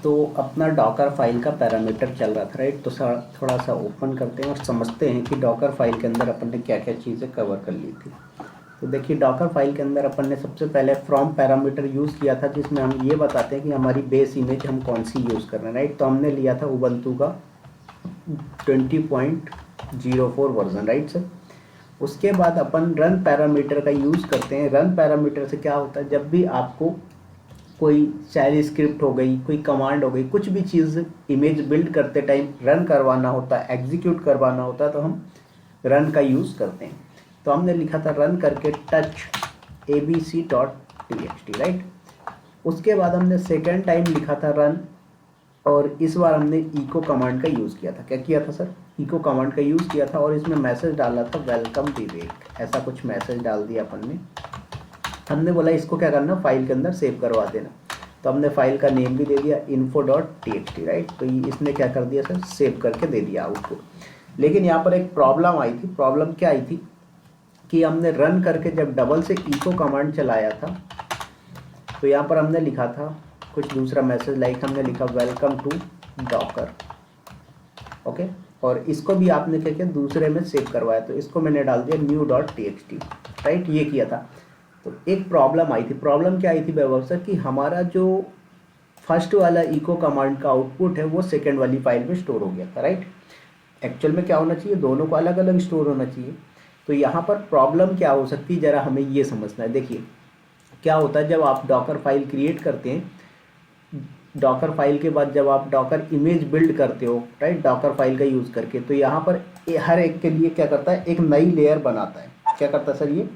तो अपना Docker file का पैरामीटर चल रहा था, राइट। तो थोड़ा सा ओपन करते हैं और समझते हैं कि डॉकर फाइल के अंदर अपन ने क्या क्या चीज़ें कवर कर ली थी। तो देखिए डॉकर फाइल के अंदर अपन ने सबसे पहले फ्रॉम पैरामीटर यूज़ किया था, जिसमें हम ये बताते हैं कि हमारी बेस इमेज हम कौन सी यूज़ कर रहे हैं, राइट। तो हमने लिया था उबंटू का 20.04 वर्जन, राइट सर। उसके बाद अपन रन पैरामीटर का यूज़ करते हैं। रन पैरामीटर से क्या होता है, जब भी आपको कोई शैल स्क्रिप्ट हो गई, कोई कमांड हो गई, कुछ भी चीज़ इमेज बिल्ड करते टाइम रन करवाना होता है, एग्जीक्यूट करवाना होता है, तो हम रन का यूज़ करते हैं। तो हमने लिखा था रन करके टच abc.txt, राइट। उसके बाद हमने सेकेंड टाइम लिखा था रन, और इस बार हमने इको कमांड का यूज़ किया था। क्या किया था सर? इको कमांड का यूज़ किया था, और इसमें मैसेज डाला था वेलकम विवेक, ऐसा कुछ मैसेज डाल दिया अपन ने। हमने बोला इसको क्या करना, फाइल के अंदर सेव करवा देना। तो हमने फाइल का नेम भी दे दिया info.txt, राइट। तो इसने क्या कर दिया सर, सेव करके दे दिया आउटपुट। लेकिन यहाँ पर एक प्रॉब्लम आई थी। प्रॉब्लम क्या आई थी कि हमने रन करके जब डबल से इको कमांड चलाया था, तो यहाँ पर हमने लिखा था कुछ दूसरा मैसेज, लाइक हमने लिखा वेलकम टू डॉकर, ओके। और इसको भी आपने क्या किया, दूसरे में सेव करवाया, तो इसको मैंने डाल दिया new.txt, राइट। ये किया था। तो एक प्रॉब्लम आई थी। प्रॉब्लम क्या आई थी वैभव सर, कि हमारा जो फर्स्ट वाला इको कमांड का आउटपुट है वो सेकेंड वाली फाइल में स्टोर हो गया था, राइट। एक्चुअल में क्या होना चाहिए, दोनों को अलग अलग स्टोर होना चाहिए। तो यहाँ पर प्रॉब्लम क्या हो सकती है, ज़रा हमें ये समझना है। देखिए क्या होता है, जब आप डॉकर फाइल क्रिएट करते हैं, डॉकर फाइल के बाद जब आप डॉकर इमेज बिल्ड करते हो, राइट, डॉकर फाइल का यूज़ करके, तो यहाँ पर हर एक के लिए क्या करता है, एक नई लेयर बनाता है। क्या करता है सर, ये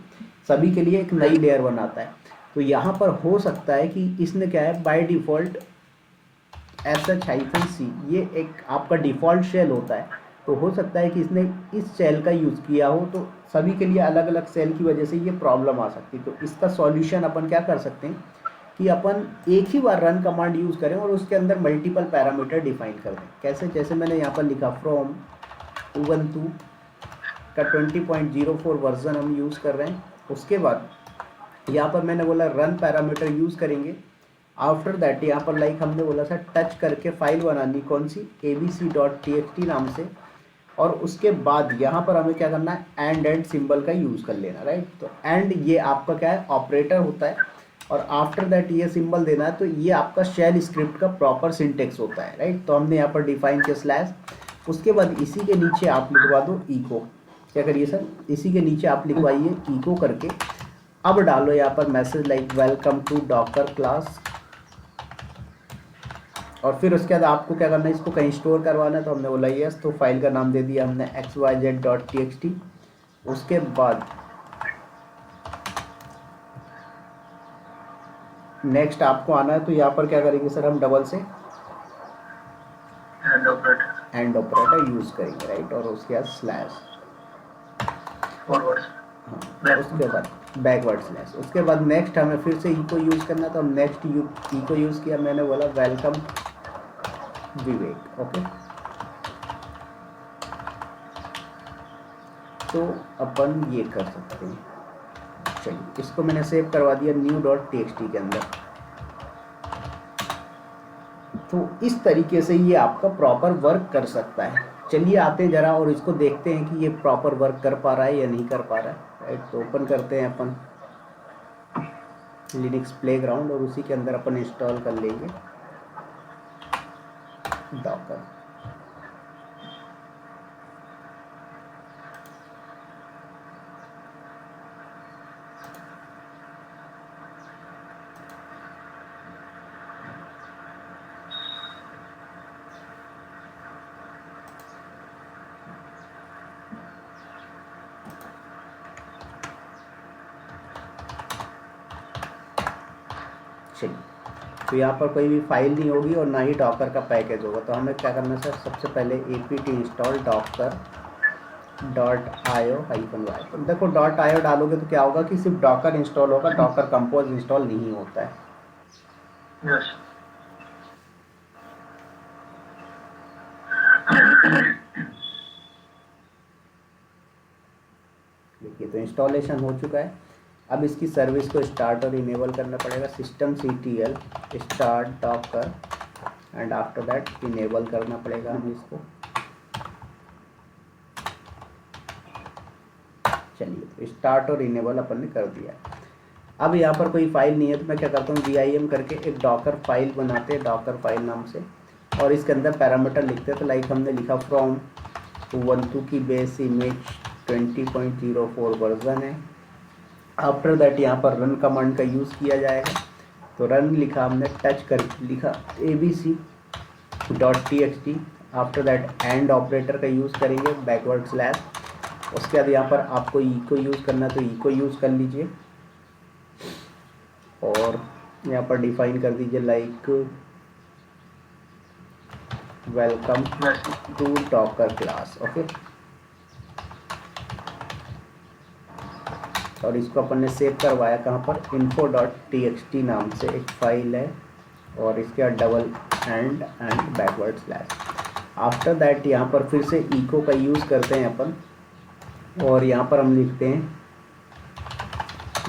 सभी के लिए एक नई लेयर बनाता है। तो यहाँ पर हो सकता है कि इसने क्या है, बाय डिफ़ॉल्ट -c, ये एक आपका डिफ़ॉल्ट शेल होता है। तो हो सकता है कि इसने इस शेल का यूज़ किया हो, तो सभी के लिए अलग अलग शेल की वजह से ये प्रॉब्लम आ सकती है। तो इसका सॉल्यूशन अपन क्या कर सकते हैं कि अपन एक ही बार रन कमांड यूज़ करें और उसके अंदर मल्टीपल पैरामीटर डिफाइन कर दें। कैसे? जैसे मैंने यहाँ पर लिखा फ्रॉम उबंटू का 20.04 वर्जन हम यूज़ कर रहे हैं। उसके बाद यहाँ पर मैंने बोला रन पैरामीटर यूज़ करेंगे। आफ्टर दैट यहाँ पर लाइक हमने बोला था टच करके फाइल बनानी, कौन सी, abc.txt नाम से। और उसके बाद यहाँ पर हमें क्या करना है, एंड सिंबल का यूज़ कर लेना, राइट। तो एंड ये आपका क्या है, ऑपरेटर होता है, और आफ्टर दैट ये सिंबल देना है। तो ये आपका शेल स्क्रिप्ट का प्रॉपर सिंटेक्स होता है, राइट। तो हमने यहाँ पर डिफाइन किया स्लैश, उसके बाद इसी के नीचे आप लिखवा दो इको। क्या करिए सर, इसी के नीचे आप लिखवाइए इको करके। अब डालो यहाँ पर message like welcome to Docker class, और फिर उसके बाद आपको क्या करना है, इसको कहीं स्टोर करवाना है। तो हमने बोला यस, तो फाइल का नाम दे दिया हमने xyz.txt। उसके बाद नेक्स्ट आपको आना है, तो यहाँ पर क्या करेंगे सर, हम डबल से एंड ऑपरेटर यूज़ करेंगे, राइट। और उसके बाद स्लैश, हाँ, उसके बाद बैकवर्ड स्लैश। उसके बाद नेक्स्ट हमें फिर से इको यूज़ करना, तो हम नेक्स्ट इको यूज़ किया। मैंने बोला वेलकम विवेक, ओके। तो अपन ये कर सकते हैं। चलिए इसको मैंने सेव करवा दिया new.txt के अंदर। तो इस तरीके से ये आपका प्रॉपर वर्क कर सकता है। चलिए आते हैं ज़रा और इसको देखते हैं कि ये प्रॉपर वर्क कर पा रहा है या नहीं कर पा रहा है, राइट। तो ओपन करते हैं अपन लिनक्स प्लेग्राउंड, और उसी के अंदर अपन इंस्टॉल कर लेंगे डॉकर। चलिए, तो यहाँ पर कोई भी फाइल नहीं होगी और ना ही डॉकर का पैकेज होगा। तो हमें क्या करना है सर, सबसे पहले apt इंस्टॉल डॉकर .io-y। तो देखो .io डालोगे तो क्या होगा कि सिर्फ डॉकर इंस्टॉल होगा, डॉकर कंपोज इंस्टॉल नहीं होता है। yes. देखिए तो इंस्टॉलेशन हो चुका है। अब इसकी सर्विस को स्टार्ट और इनेबल करना पड़ेगा। systemctl start docker and after that enable करना पड़ेगा हमें इसको। चलिए स्टार्ट और इनेबल अपन ने कर दिया। अब यहाँ पर कोई फाइल नहीं है तो मैं क्या करता हूँ vim करके एक डॉकर फाइल बनाते हैं, डॉकर फाइल नाम से, और इसके अंदर पैरामीटर लिखते हैं। तो लाइक हमने लिखा फ्रॉम ubuntu की बेस इमेज 20.04 वर्जन है। आफ्टर दैट यहाँ पर रन कमांड का यूज़ किया जाएगा। तो रन लिखा हमने, टच कर लिखा abc.txt। After that and operator का यूज़ करेंगे बैकवर्ड स्लैश। उसके बाद यहाँ पर आपको ई को यूज़ करना है तो ई को यूज़ कर लीजिए, और यहाँ पर डिफाइन कर दीजिए like welcome to Docker class. Okay, और इसको अपन ने सेव करवाया कहाँ पर, info.txt नाम से एक फाइल है, और इसके बाद double and backward slash. After that यहाँ पर फिर से इको का यूज़ करते हैं अपन, और यहाँ पर हम लिखते हैं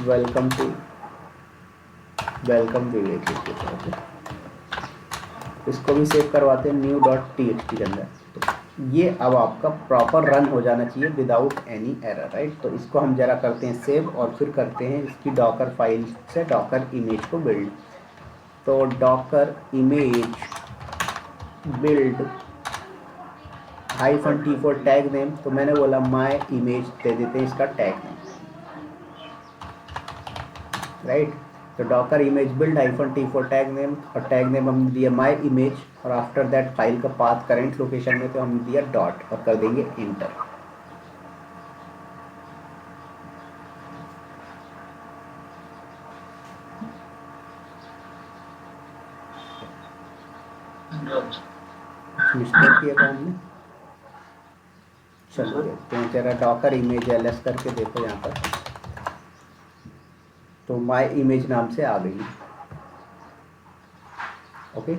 वेलकम विवेक लिख देते हैं। इसको भी सेव करवाते हैं new.txt के अंदर। तो ये अब आपका प्रॉपर रन हो जाना चाहिए विदाउट एनी एरर, राइट। तो इसको हम जरा करते हैं सेव, और फिर करते हैं इसकी डॉकर फाइल से डॉकर इमेज को बिल्ड। तो Docker image build -t4 tag name, तो मैंने बोला माय इमेज दे देते हैं इसका टैग नेम, राइट। तो Docker image build -t4 tag name, और टैग नेम हमने दिया माय इमेज, और आफ्टर दैट फाइल का पाथ करंट लोकेशन में तो हमने दिया डॉट, और कर देंगे इंटर। मिस्टेक किया था हमने, चलो देखते हैं जरा डॉकर इमेज ls करके देखो यहाँ पर, तो माय इमेज नाम से आ गई। ओके,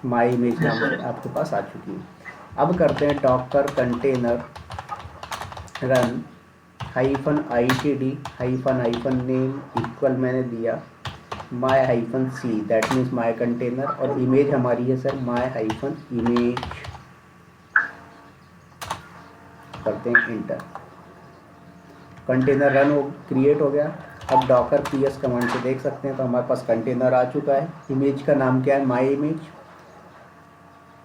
माय इमेज नाम से आपके पास आ चुकी है। अब करते हैं Docker container run -itd name equal मैंने दिया my-c, that means my container, और इमेज हमारी है सर my-image, करते हैं इंटर। कंटेनर रन हो क्रिएट हो गया। अब डॉकर ps कमांड से देख सकते हैं तो हमारे पास कंटेनर आ चुका है। इमेज का नाम क्या है, माय इमेज।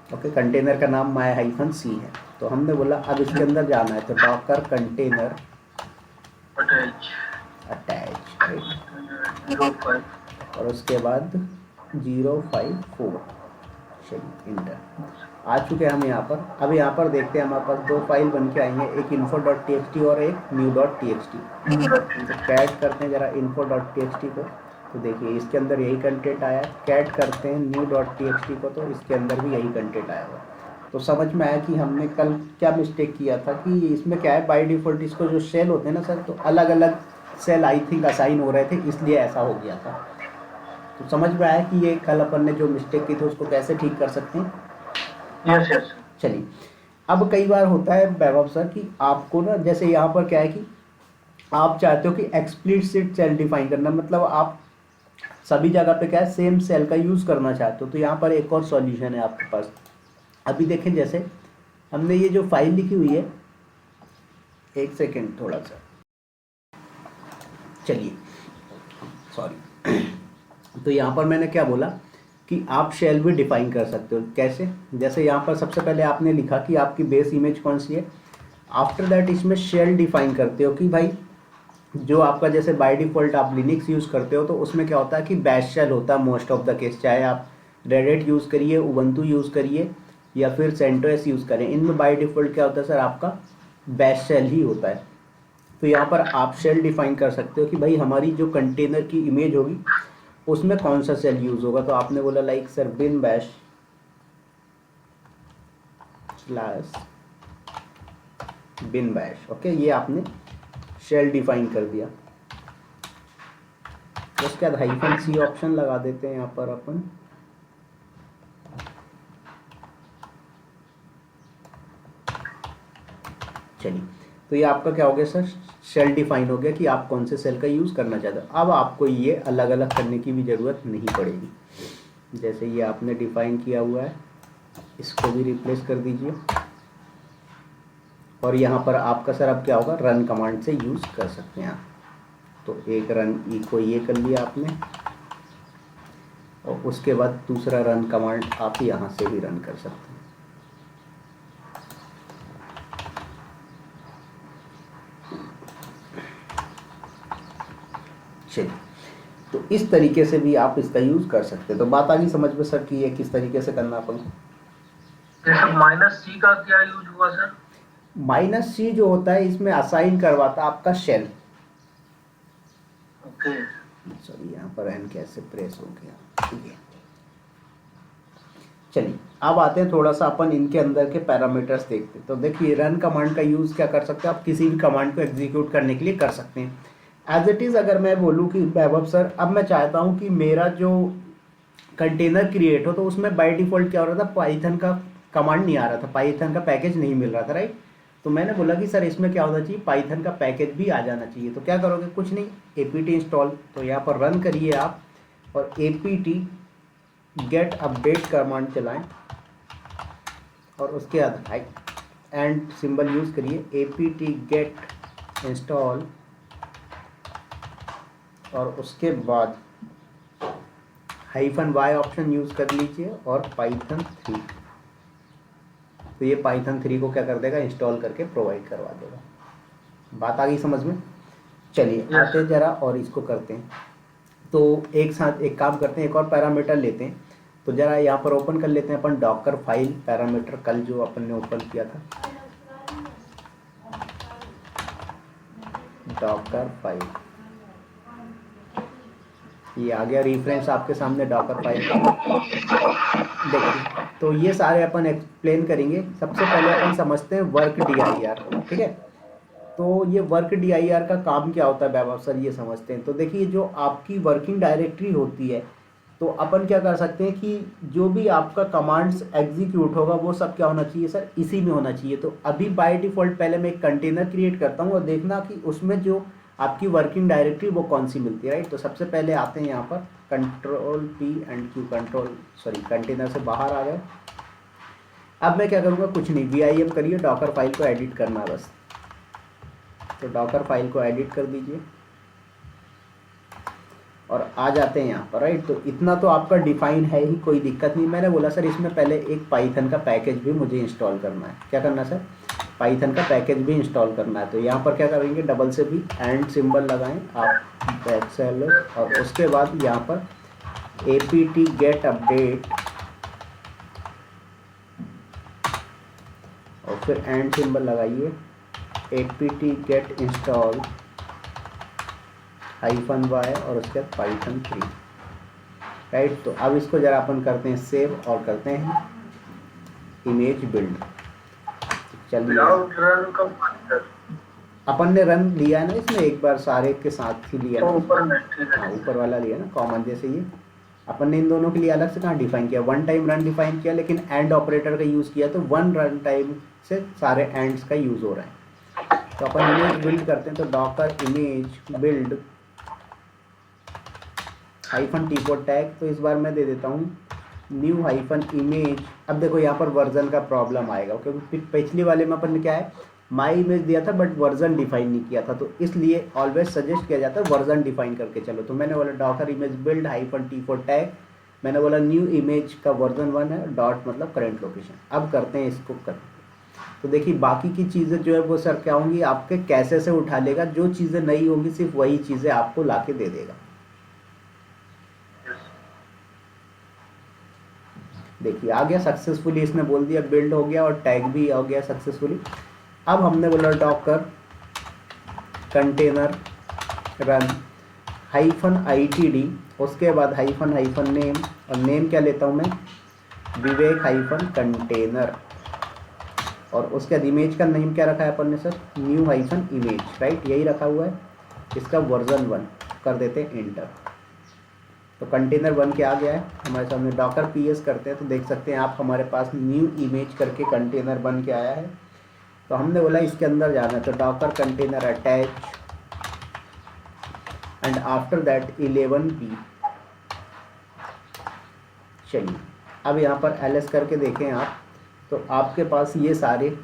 ओके, कंटेनर का नाम my-c है। तो हमने बोला अब इसके अंदर जाना है, तो डॉकर कंटेनर अटैच, और उसके बाद 054, चलिए इंटर। आ चुके हैं हम यहाँ पर। अब यहाँ पर देखते हैं हमारे पास दो फाइल बन के आई हैं, एक info.txt और एक new.txt। तो कैट करते हैं जरा info.txt को, तो देखिए इसके अंदर यही कंटेंट आया। कैट करते हैं new.txt को, तो इसके अंदर भी यही कंटेंट आया हुआ। तो समझ में आया कि हमने कल क्या मिस्टेक किया था, कि इसमें क्या है बाय डिफ़ॉल्ट इसको जो सेल होते हैं ना सर, तो अलग अलग सेल आई थिंक असाइन हो रहे थे, इसलिए ऐसा हो गया था। तो समझ में आया कि ये कल अपन ने जो मिस्टेक की थी उसको कैसे ठीक कर सकते हैं। Yes yes. चलिए, अब कई बार होता है वैभव सर कि आपको ना, जैसे यहाँ पर क्या है कि आप चाहते हो कि एक्सप्लिसिट सेल डिफाइन करना, मतलब आप सभी जगह पे क्या है सेम सेल का यूज़ करना चाहते हो। तो यहाँ पर एक और सॉल्यूशन है आपके पास। अभी देखें, जैसे हमने ये जो फाइल लिखी हुई है, एक सेकेंड थोड़ा सा, चलिए सॉरी। तो यहाँ पर मैंने क्या बोला कि आप शेल भी डिफाइन कर सकते हो। कैसे, जैसे यहाँ पर सबसे पहले आपने लिखा कि आपकी बेस इमेज कौन सी है। आफ्टर दैट इसमें शेल डिफाइन करते हो कि भाई जो आपका, जैसे बाय डिफ़ॉल्ट आप लिनक्स यूज़ करते हो तो उसमें क्या होता है कि बैश शेल होता है मोस्ट ऑफ द केस, चाहे आप रेडिट यूज़ करिए, उबंटू यूज़ करिए या फिर सेंटोस यूज़ करें, इनमें बाय डिफ़ॉल्ट क्या होता है सर, आपका बैश शेल ही होता है। तो यहाँ पर आप शेल डिफाइन कर सकते हो कि भाई हमारी जो कंटेनर की इमेज होगी उसमें कौन सा सेल यूज़ होगा। तो आपने बोला like sir bin bash /bin bash। Okay, ये आपने शेल डिफाइन कर दिया। उसके बाद -c ऑप्शन लगा देते हैं यहाँ पर अपन। चलिए, तो ये आपका क्या हो गया सर, शेल डिफाइन हो गया कि आप कौन से सेल का यूज़ करना चाहते हो। अब आपको ये अलग अलग करने की भी ज़रूरत नहीं पड़ेगी। जैसे ये आपने डिफाइन किया हुआ है, इसको भी रिप्लेस कर दीजिए। और यहाँ पर आपका सर अब क्या होगा, रन कमांड से यूज़ कर सकते हैं आप। तो एक रन ई को ये कर लिया आपने, और उसके बाद दूसरा रन कमांड आप यहाँ से भी रन कर सकते हैं। चलिए, तो इस तरीके से भी आप इसका यूज़ कर सकते हैं। तो बात आ गई समझ में सर कि ये किस तरीके से करना अपन को। जैसे -C का क्या यूज हुआ सर? -C जो होता है इसमें असाइन करवाता आपका शेल। ओके। सॉरी, यहाँ पर एन कैसे प्रेस हो गया, ठीक है। चलिए, अब आते हैं थोड़ा सा अपन इनके अंदर के पैरामीटर्स देखते हैं। तो देखिए, रन कमांड का यूज़ क्या कर सकते हैं आप, किसी भी कमांड को एग्जीक्यूट करने के लिए कर सकते हैं। एज इट इज़ अगर मैं बोलूँ कि वैभव सर अब मैं चाहता हूँ कि मेरा जो कंटेनर क्रिएट हो, तो उसमें बाय डिफ़ॉल्ट क्या हो रहा था, पाइथन का कमांड नहीं आ रहा था, पाइथन का पैकेज नहीं मिल रहा था, राइट। तो मैंने बोला कि सर इसमें क्या होना चाहिए, पाइथन का पैकेज भी आ जाना चाहिए। तो क्या करोगे, कुछ नहीं, apt इंस्टॉल, तो यहाँ पर रन करिए आप और apt गेट अपडेट कमांड चलाएं और उसके बाद एंड सिंबल यूज़ करिए, apt गेट इंस्टॉल, और उसके बाद -y ऑप्शन यूज़ कर लीजिए और पाइथन 3। तो ये पाइथन 3 को क्या कर देगा, इंस्टॉल करके प्रोवाइड करवा देगा। बात आ गई समझ में। चलिए आते हैं जरा और इसको करते हैं। तो एक साथ एक काम करते हैं, एक और पैरामीटर लेते हैं। तो जरा यहाँ पर ओपन कर लेते हैं अपन डॉकर फाइल पैरामीटर, कल जो अपन ने ओपन किया था, डॉकर फाइल, ये आ गया रेफरेंस आपके सामने डॉकर फाइल का। देखिए, तो ये सारे अपन एक्सप्लेन करेंगे। सबसे पहले अपन समझते हैं वर्क dir, ठीक है। तो ये वर्क dir का काम क्या होता है वैभव सर, ये समझते हैं। तो देखिए, जो आपकी वर्किंग डायरेक्टरी होती है, तो अपन क्या कर सकते हैं कि जो भी आपका कमांड्स एग्जीक्यूट होगा वो सब क्या होना चाहिए सर, इसी में होना चाहिए। तो अभी बाय डिफ़ॉल्ट पहले मैं एक कंटेनर क्रिएट करता हूँ और देखना कि उसमें जो आपकी वर्किंग डायरेक्टरी वो कौन सी मिलती है, राइट। तो सबसे पहले आते हैं यहाँ पर Ctrl+P कंटेनर से बाहर आ गए। अब मैं क्या करूँगा, कुछ नहीं, vim करिए, डॉकर फाइल को एडिट करना बस। तो डॉकर फाइल को एडिट कर दीजिए और आ जाते हैं यहाँ पर, राइट। तो इतना तो आपका डिफाइन है ही, कोई दिक्कत नहीं। मैंने बोला सर इसमें पहले एक पाइथन का पैकेज भी मुझे इंस्टॉल करना है। क्या करना है सर, पाइथन का पैकेज भी इंस्टॉल करना है। तो यहाँ पर क्या करेंगे, डबल से भी एंड सिंबल लगाएं आप, बैकसेल, और उसके बाद यहाँ पर apt गेट अपडेट और फिर एंड सिंबल लगाइए, apt गेट इंस्टॉल -y और उसके बाद पाइथन 3, राइट। तो अब इसको जरा अपन करते हैं सेव और करते हैं इमेज बिल्ड। चलिए, अपन ने रन लिया है ना इसमें, एक बार सारे के साथ ही लिया ना, हाँ ऊपर वाला लिया ना कॉमन। जैसे ये अपन ने इन दोनों के लिए अलग से कहाँ डिफाइन किया, वन टाइम रन डिफाइन किया, लेकिन एंड ऑपरेटर का यूज़ किया, तो वन रन टाइम से सारे एंड्स का यूज़ हो रहा है। तो अपन इमेज बिल्ड करते हैं। तो Docker image build -t4 tag, तो इस बार मैं दे देता हूँ न्यू -इमेज। अब देखो यहाँ पर वर्जन का प्रॉब्लम आएगा, क्योंकि पिछली वाले में अपन ने क्या है, माई इमेज दिया था बट वर्जन डिफाइन नहीं किया था। तो इसलिए ऑलवेज सजेस्ट किया जाता है वर्जन डिफाइन करके चलो। तो मैंने बोला Docker image build -t4 tag, मैंने बोला न्यू इमेज का वर्जन 1 है, डॉट मतलब करंट लोकेशन। अब करते हैं इसको कर। तो देखिए, बाकी की चीज़ें जो है वो सर क्या होंगी, आपके कैसे से उठा लेगा, जो चीज़ें नहीं होंगी सिर्फ वही चीज़ें आपको ला के दे देगा। देखिए आ गया सक्सेसफुली, इसने बोल दिया बिल्ड हो गया और टैग भी हो गया सक्सेसफुली। अब हमने बोला डॉकर कंटेनर रन -itd, उसके बाद -नेम, और नेम क्या लेता हूँ मैं, विवेक -कंटेनर, और उसके बाद इमेज का नेम क्या रखा है अपन ने सर, न्यू इमेज, राइट, यही रखा हुआ है। इसका वर्जन 1 कर देते हैं एंटर। तो कंटेनर 1 क्या आ गया है हमारे सामने। डॉकर ps करते हैं तो देख सकते हैं आप, हमारे पास न्यू इमेज करके कंटेनर 1 के आया है। तो हमने बोला इसके अंदर जाना है, तो docker container attach and after that 11p। चलिए अब यहाँ पर ls करके देखें आप, तो आपके पास ये सारे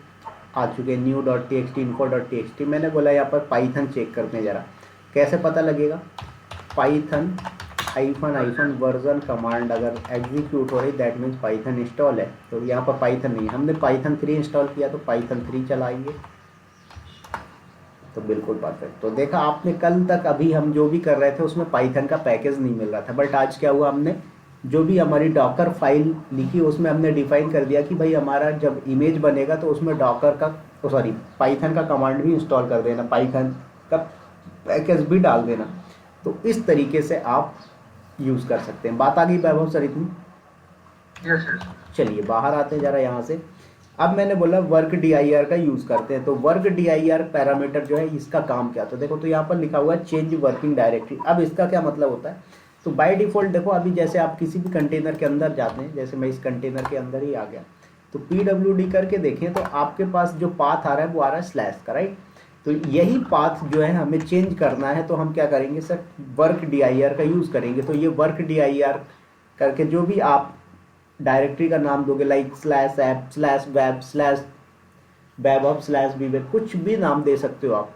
आ चुके हैं, new.txt, info.txt। मैंने बोला यहाँ पर पाइथन चेक करते हैं ज़रा, कैसे पता लगेगा। पाइथन हाइफन वर्जन कमांड अगर एग्जीक्यूट हो रही दैट मीन्स पाइथन इंस्टॉल है। तो यहाँ पर पाइथन नहीं है, हमने पाइथन 3 इंस्टॉल किया तो पाइथन 3 चलाएंगे तो बिल्कुल परफेक्ट। तो देखा आपने, कल तक अभी हम जो भी कर रहे थे उसमें पाइथन का पैकेज नहीं मिल रहा था, बट आज क्या हुआ, हमने जो भी हमारी डॉकर फाइल लिखी उसमें हमने डिफाइन कर दिया कि भाई हमारा जब इमेज बनेगा तो उसमें डॉकर का सॉरी पाइथन का कमांड भी इंस्टॉल कर देना, पाइथन का पैकेज भी डाल देना। तो इस तरीके से आप यूज़ कर सकते हैं। बात आ गई वैभव सर इतनी? Yes yes. चलिए बाहर आते हैं ज़रा यहाँ से। अब मैंने बोला वर्क dir का यूज़ करते हैं, तो वर्क dir पैरामीटर जो है इसका काम क्या, तो देखो तो यहाँ पर लिखा हुआ है चेंज वर्किंग डायरेक्टरी। अब इसका क्या मतलब होता है, तो बाय डिफ़ॉल्ट देखो अभी जैसे आप किसी भी कंटेनर के अंदर जाते हैं, जैसे मैं इस कंटेनर के अंदर ही आ गया, तो pwd करके देखें तो आपके पास जो पाथ आ रहा है वो आ रहा है स्लैश का, राइट। तो यही पाथ जो है हमें चेंज करना है, तो हम क्या करेंगे सर, वर्क dir का यूज़ करेंगे। तो ये वर्क dir करके जो भी आप डायरेक्टरी का नाम दोगे, like slash app slash web slash webapp slash Vivek, कुछ भी नाम दे सकते हो आप,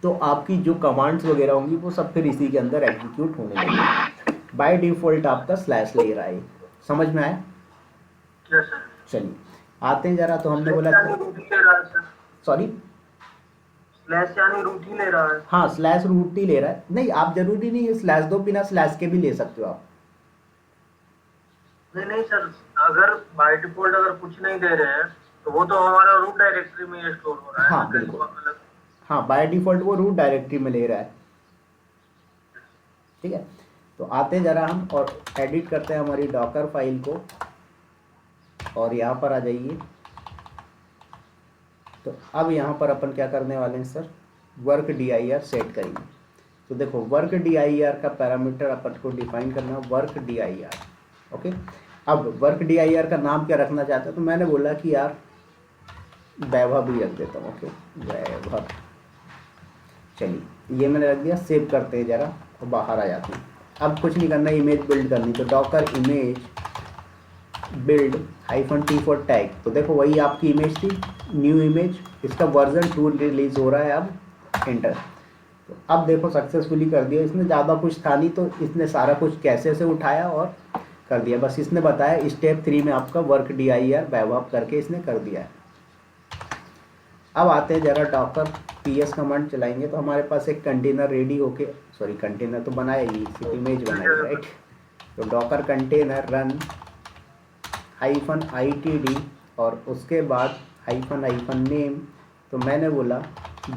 तो आपकी जो कमांड्स वगैरह होंगी वो सब फिर इसी के अंदर एग्जीक्यूट होने लगेंगे। बाय डिफ़ॉल्ट आपका स्लैश ले रहा है, समझ में आया? Yes sir. चलिए आते हैं ज़रा, तो हमने बोला रूट ही ले रहा है सर। सॉरी स्लैश यानी रूट ही ले रहा है। हाँ स्लैश रूट ही ले रहा है, नहीं आप जरूरी नहीं है स्लैश दो, बिना स्लैश के भी ले सकते हो आप। नहीं नहीं सर, अगर बाय डिफॉल्ट अगर कुछ नहीं दे रहे हैं तो वो तो हमारा रूट डायरेक्टरी में ये स्टोर हो रहा है। हाँ बिल्कुल, हाँ बाय डिफ़ॉल्ट वो रूट डायरेक्टरी में ले रहा है, ठीक है। तो आते ज़रा हम और एडिट करते हैं हमारी डॉकर फाइल को, और यहाँ पर आ जाइए। तो अब यहाँ पर अपन क्या करने वाले हैं सर, वर्क dir सेट करेंगे। तो देखो वर्क dir का पैरामीटर अपन को डिफाइन करना, वर्क dir, ओके। अब वर्क dir का नाम क्या रखना चाहते हो, तो मैंने बोला कि यार वैभव भी रख देता हूँ, ओके वैभव। चलिए ये मैंने रख दिया, सेव करते हैं ज़रा और बाहर आ जाते हैं। अब कुछ नहीं करना, इमेज बिल्ड करनी, तो Docker image build -t for tag. तो देखो वही आपकी इमेज थी, न्यू इमेज, इसका वर्जन 2 रिलीज हो रहा है, अब एंटर। तो अब देखो सक्सेसफुली कर दिया इसने, ज़्यादा कुछ था नहीं, तो इसने सारा कुछ कैसे से उठाया और कर दिया, बस इसने बताया स्टेप 3 में आपका वर्क dir वैभव करके इसने कर दिया है। अब आते हैं ज़रा डॉकर ps कमांड चलाएंगे, तो हमारे पास एक कंटेनर रेडी होके, सॉरी कंटेनर तो बनाया ही, सिर्फ इमेज बनाई, राइट। तो डॉकर कंटेनर रन -itd और उसके बाद -नेम। तो मैंने बोला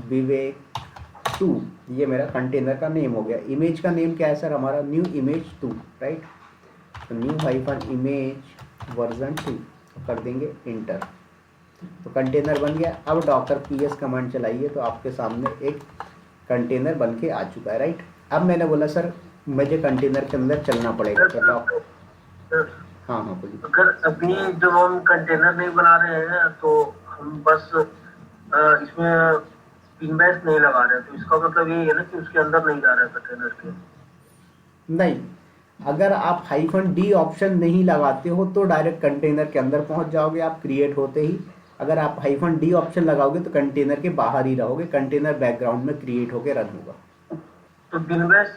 विवेक 2, ये मेरा कंटेनर का नेम हो गया। इमेज का नेम क्या है सर हमारा, न्यू इमेज 2, राइट। तो न्यू -इमेज वर्जन 2 कर देंगे इंटर, तो कंटेनर बन गया। अब डॉकर ps कमांड चलाइए तो आपके सामने एक कंटेनर बन के आ चुका है, राइट। अब मैंने बोला सर मुझे कंटेनर के अंदर चलना पड़ेगा, तो डॉकर हाँ हाँ बोलिए। अगर अभी जब हम कंटेनर नहीं बना रहे हैं तो हम बस इसमें पिन बैश नहीं लगा रहे हैं, तो इसका मतलब ये है ना कि उसके अंदर नहीं जा रहा है कंटेनर के। नहीं, अगर आप -d ऑप्शन नहीं लगाते हो तो डायरेक्ट कंटेनर के अंदर पहुंच जाओगे आप क्रिएट होते ही। अगर आप -d ऑप्शन लगाओगे तो कंटेनर के बाहर ही रहोगे, कंटेनर बैकग्राउंड में क्रिएट होकर रन होगा। तो बिन बैश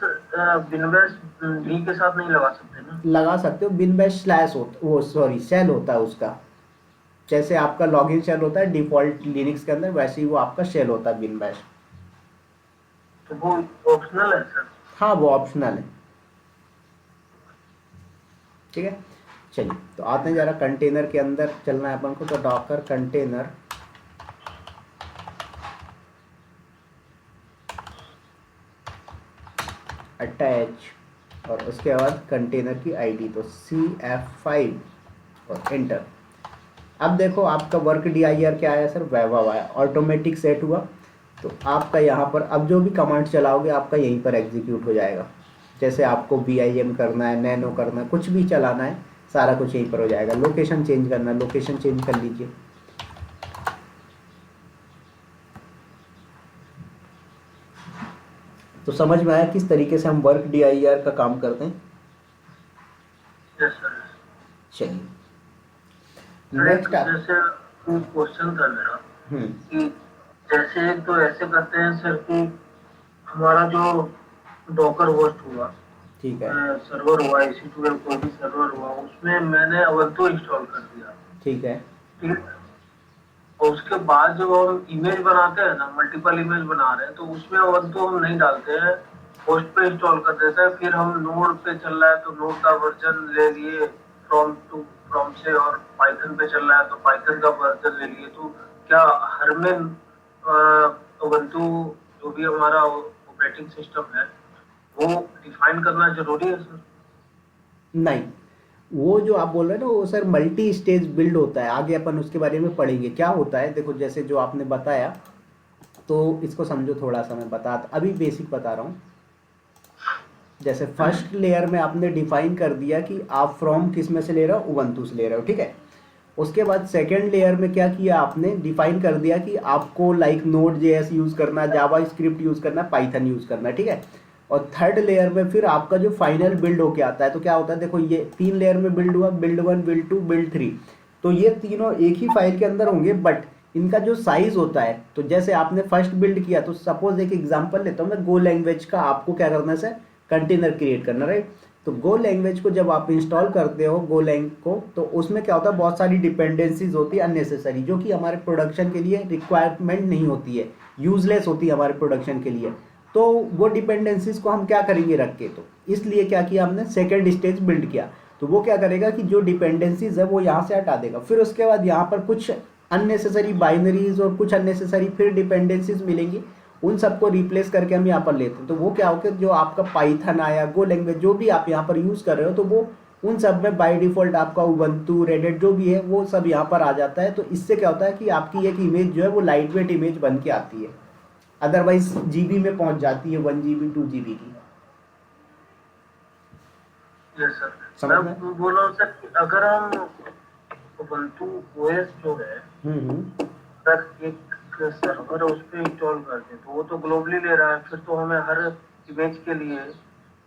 डी के साथ नहीं लगा सकते ना? लगा सकते हो, बिन बैश स्लैश वो सॉरी शेल होता है उसका, जैसे आपका लॉगिन शेल होता है डिफॉल्ट लिनक्स के अंदर, वैसे ही वो आपका शेल होता है बिन बैश। तो वो ऑप्शनल है सर? हाँ वो ऑप्शनल है, ठीक है। चलिए तो आते हैं ज़रा कंटेनर के अंदर चलना है अपन को, तो डॉकर कंटेनर अटैच और उसके बाद कंटेनर की आईडी, तो CF5 और एंटर। अब देखो आपका वर्क dir क्या आया सर, वैभव आया, ऑटोमेटिक सेट हुआ। तो आपका यहाँ पर अब जो भी कमांड चलाओगे आपका यहीं पर एग्जीक्यूट हो जाएगा, जैसे आपको vim करना है, नैनो करना है, कुछ भी चलाना है, सारा कुछ यहीं पर हो जाएगा। लोकेशन चेंज करना है, लोकेशन चेंज कर लीजिए। तो समझ में आया किस तरीके से हम वर्क dir का काम करते हैं? Yes sir. चलिए सर एक नेक्स्ट आप। जैसे क्वेश्चन था मेरा हम्म। कि जैसे एक तो ऐसे करते हैं सर कि हमारा जो डॉकर होस्ट हुआ, ठीक है। सर्वर हुआ, EC2 या कोई भी सर्वर हुआ, उसमें मैंने अवंतो इंस्टॉल कर दिया। ठीक है। ठीक है। और उसके बाद जब हम इमेज बनाते हैं ना, मल्टीपल इमेज बना रहे हैं, तो उसमें अवंतो हम नहीं डालते हैं, होस्ट पे इंस्टॉल कर देते हैं। फिर हम नोड पे चल रहा है तो नोड का वर्जन ले लिए फ्रॉम से, और पाइथन पे चल रहा है तो पाइथन का वर्जन ले लिए। तो क्या हर में उबंटू जो भी हमारा ऑपरेटिंग सिस्टम है वो डिफाइन करना जरूरी है सर? नहीं, वो जो आप बोल रहे हैं ना वो सर मल्टी स्टेज बिल्ड होता है, आगे अपन उसके बारे में पढ़ेंगे क्या होता है। देखो जैसे जो आपने बताया, तो इसको समझो थोड़ा सा, मैं अभी बेसिक बता रहा हूँ। जैसे फर्स्ट लेयर में आपने डिफाइन कर दिया कि आप फ्रॉम किस में से ले रहे हो, उबंटू से ले रहे हो, ठीक है। उसके बाद सेकेंड लेयर में क्या किया आपने, डिफाइन कर दिया कि आपको लाइक नोड जेएस यूज़ करना, जावा स्क्रिप्ट यूज़ करना, पाइथन यूज़ करना, ठीक है। और थर्ड लेयर में फिर आपका जो फाइनल बिल्ड होके आता है, तो क्या होता है, देखो ये 3 लेयर में बिल्ड हुआ, बिल्ड 1, बिल्ड 2, बिल्ड 3। तो ये तीनों एक ही फाइल के अंदर होंगे, बट इनका जो साइज होता है, तो जैसे आपने फर्स्ट बिल्ड किया, तो सपोज एक एग्जांपल लेता हूँ मैं, गो लैंग्वेज का आपको क्या करना है सर, कंटेनर क्रिएट करना, राइट। तो गो लैंग्वेज को जब आप इंस्टॉल करते हो गो लैंग को, तो उसमें क्या होता है, बहुत सारी डिपेंडेंसीज होती है अननेसेसरी, जो कि हमारे प्रोडक्शन के लिए रिक्वायरमेंट नहीं होती है, यूजलेस होती है हमारे प्रोडक्शन के लिए। तो वो डिपेंडेंसीज को हम क्या करेंगे रख के, तो इसलिए क्या किया हमने, सेकेंड स्टेज बिल्ड किया। तो वो क्या करेगा कि जो डिपेंडेंसीज है वो यहाँ से हटा देगा, फिर उसके बाद यहाँ पर कुछ अननेसेसरी बाइनरीज और कुछ अननेसेसरी फिर डिपेंडेंसीज मिलेंगी, उन सबको रिप्लेस करके हम यहाँ पर लेते हैं। तो वो क्या होगा, जो आपका पाइथन आया, गो लैंग्वेज जो भी आप यहाँ पर यूज़ कर रहे हो, तो वो उन सब में बाय डिफ़ॉल्ट आपका उबंटू, रेडिट जो भी है वो सब यहाँ पर आ जाता है। तो इससे क्या होता है कि आपकी एक इमेज जो है वो लाइट वेट इमेज बन के आती है, अदरवाइज जीबी में पहुँच जाती है, 1 GB 2 GB की। Yes sir. समझ में? मैं बोल रहा हूँ सर कि अगर हम उबंटू ओएस जो है हम्म। सर एक सर्वर उस पर इंस्टॉल करते, तो वो तो ग्लोबली ले रहा है, फिर तो हमें हर इमेज के लिए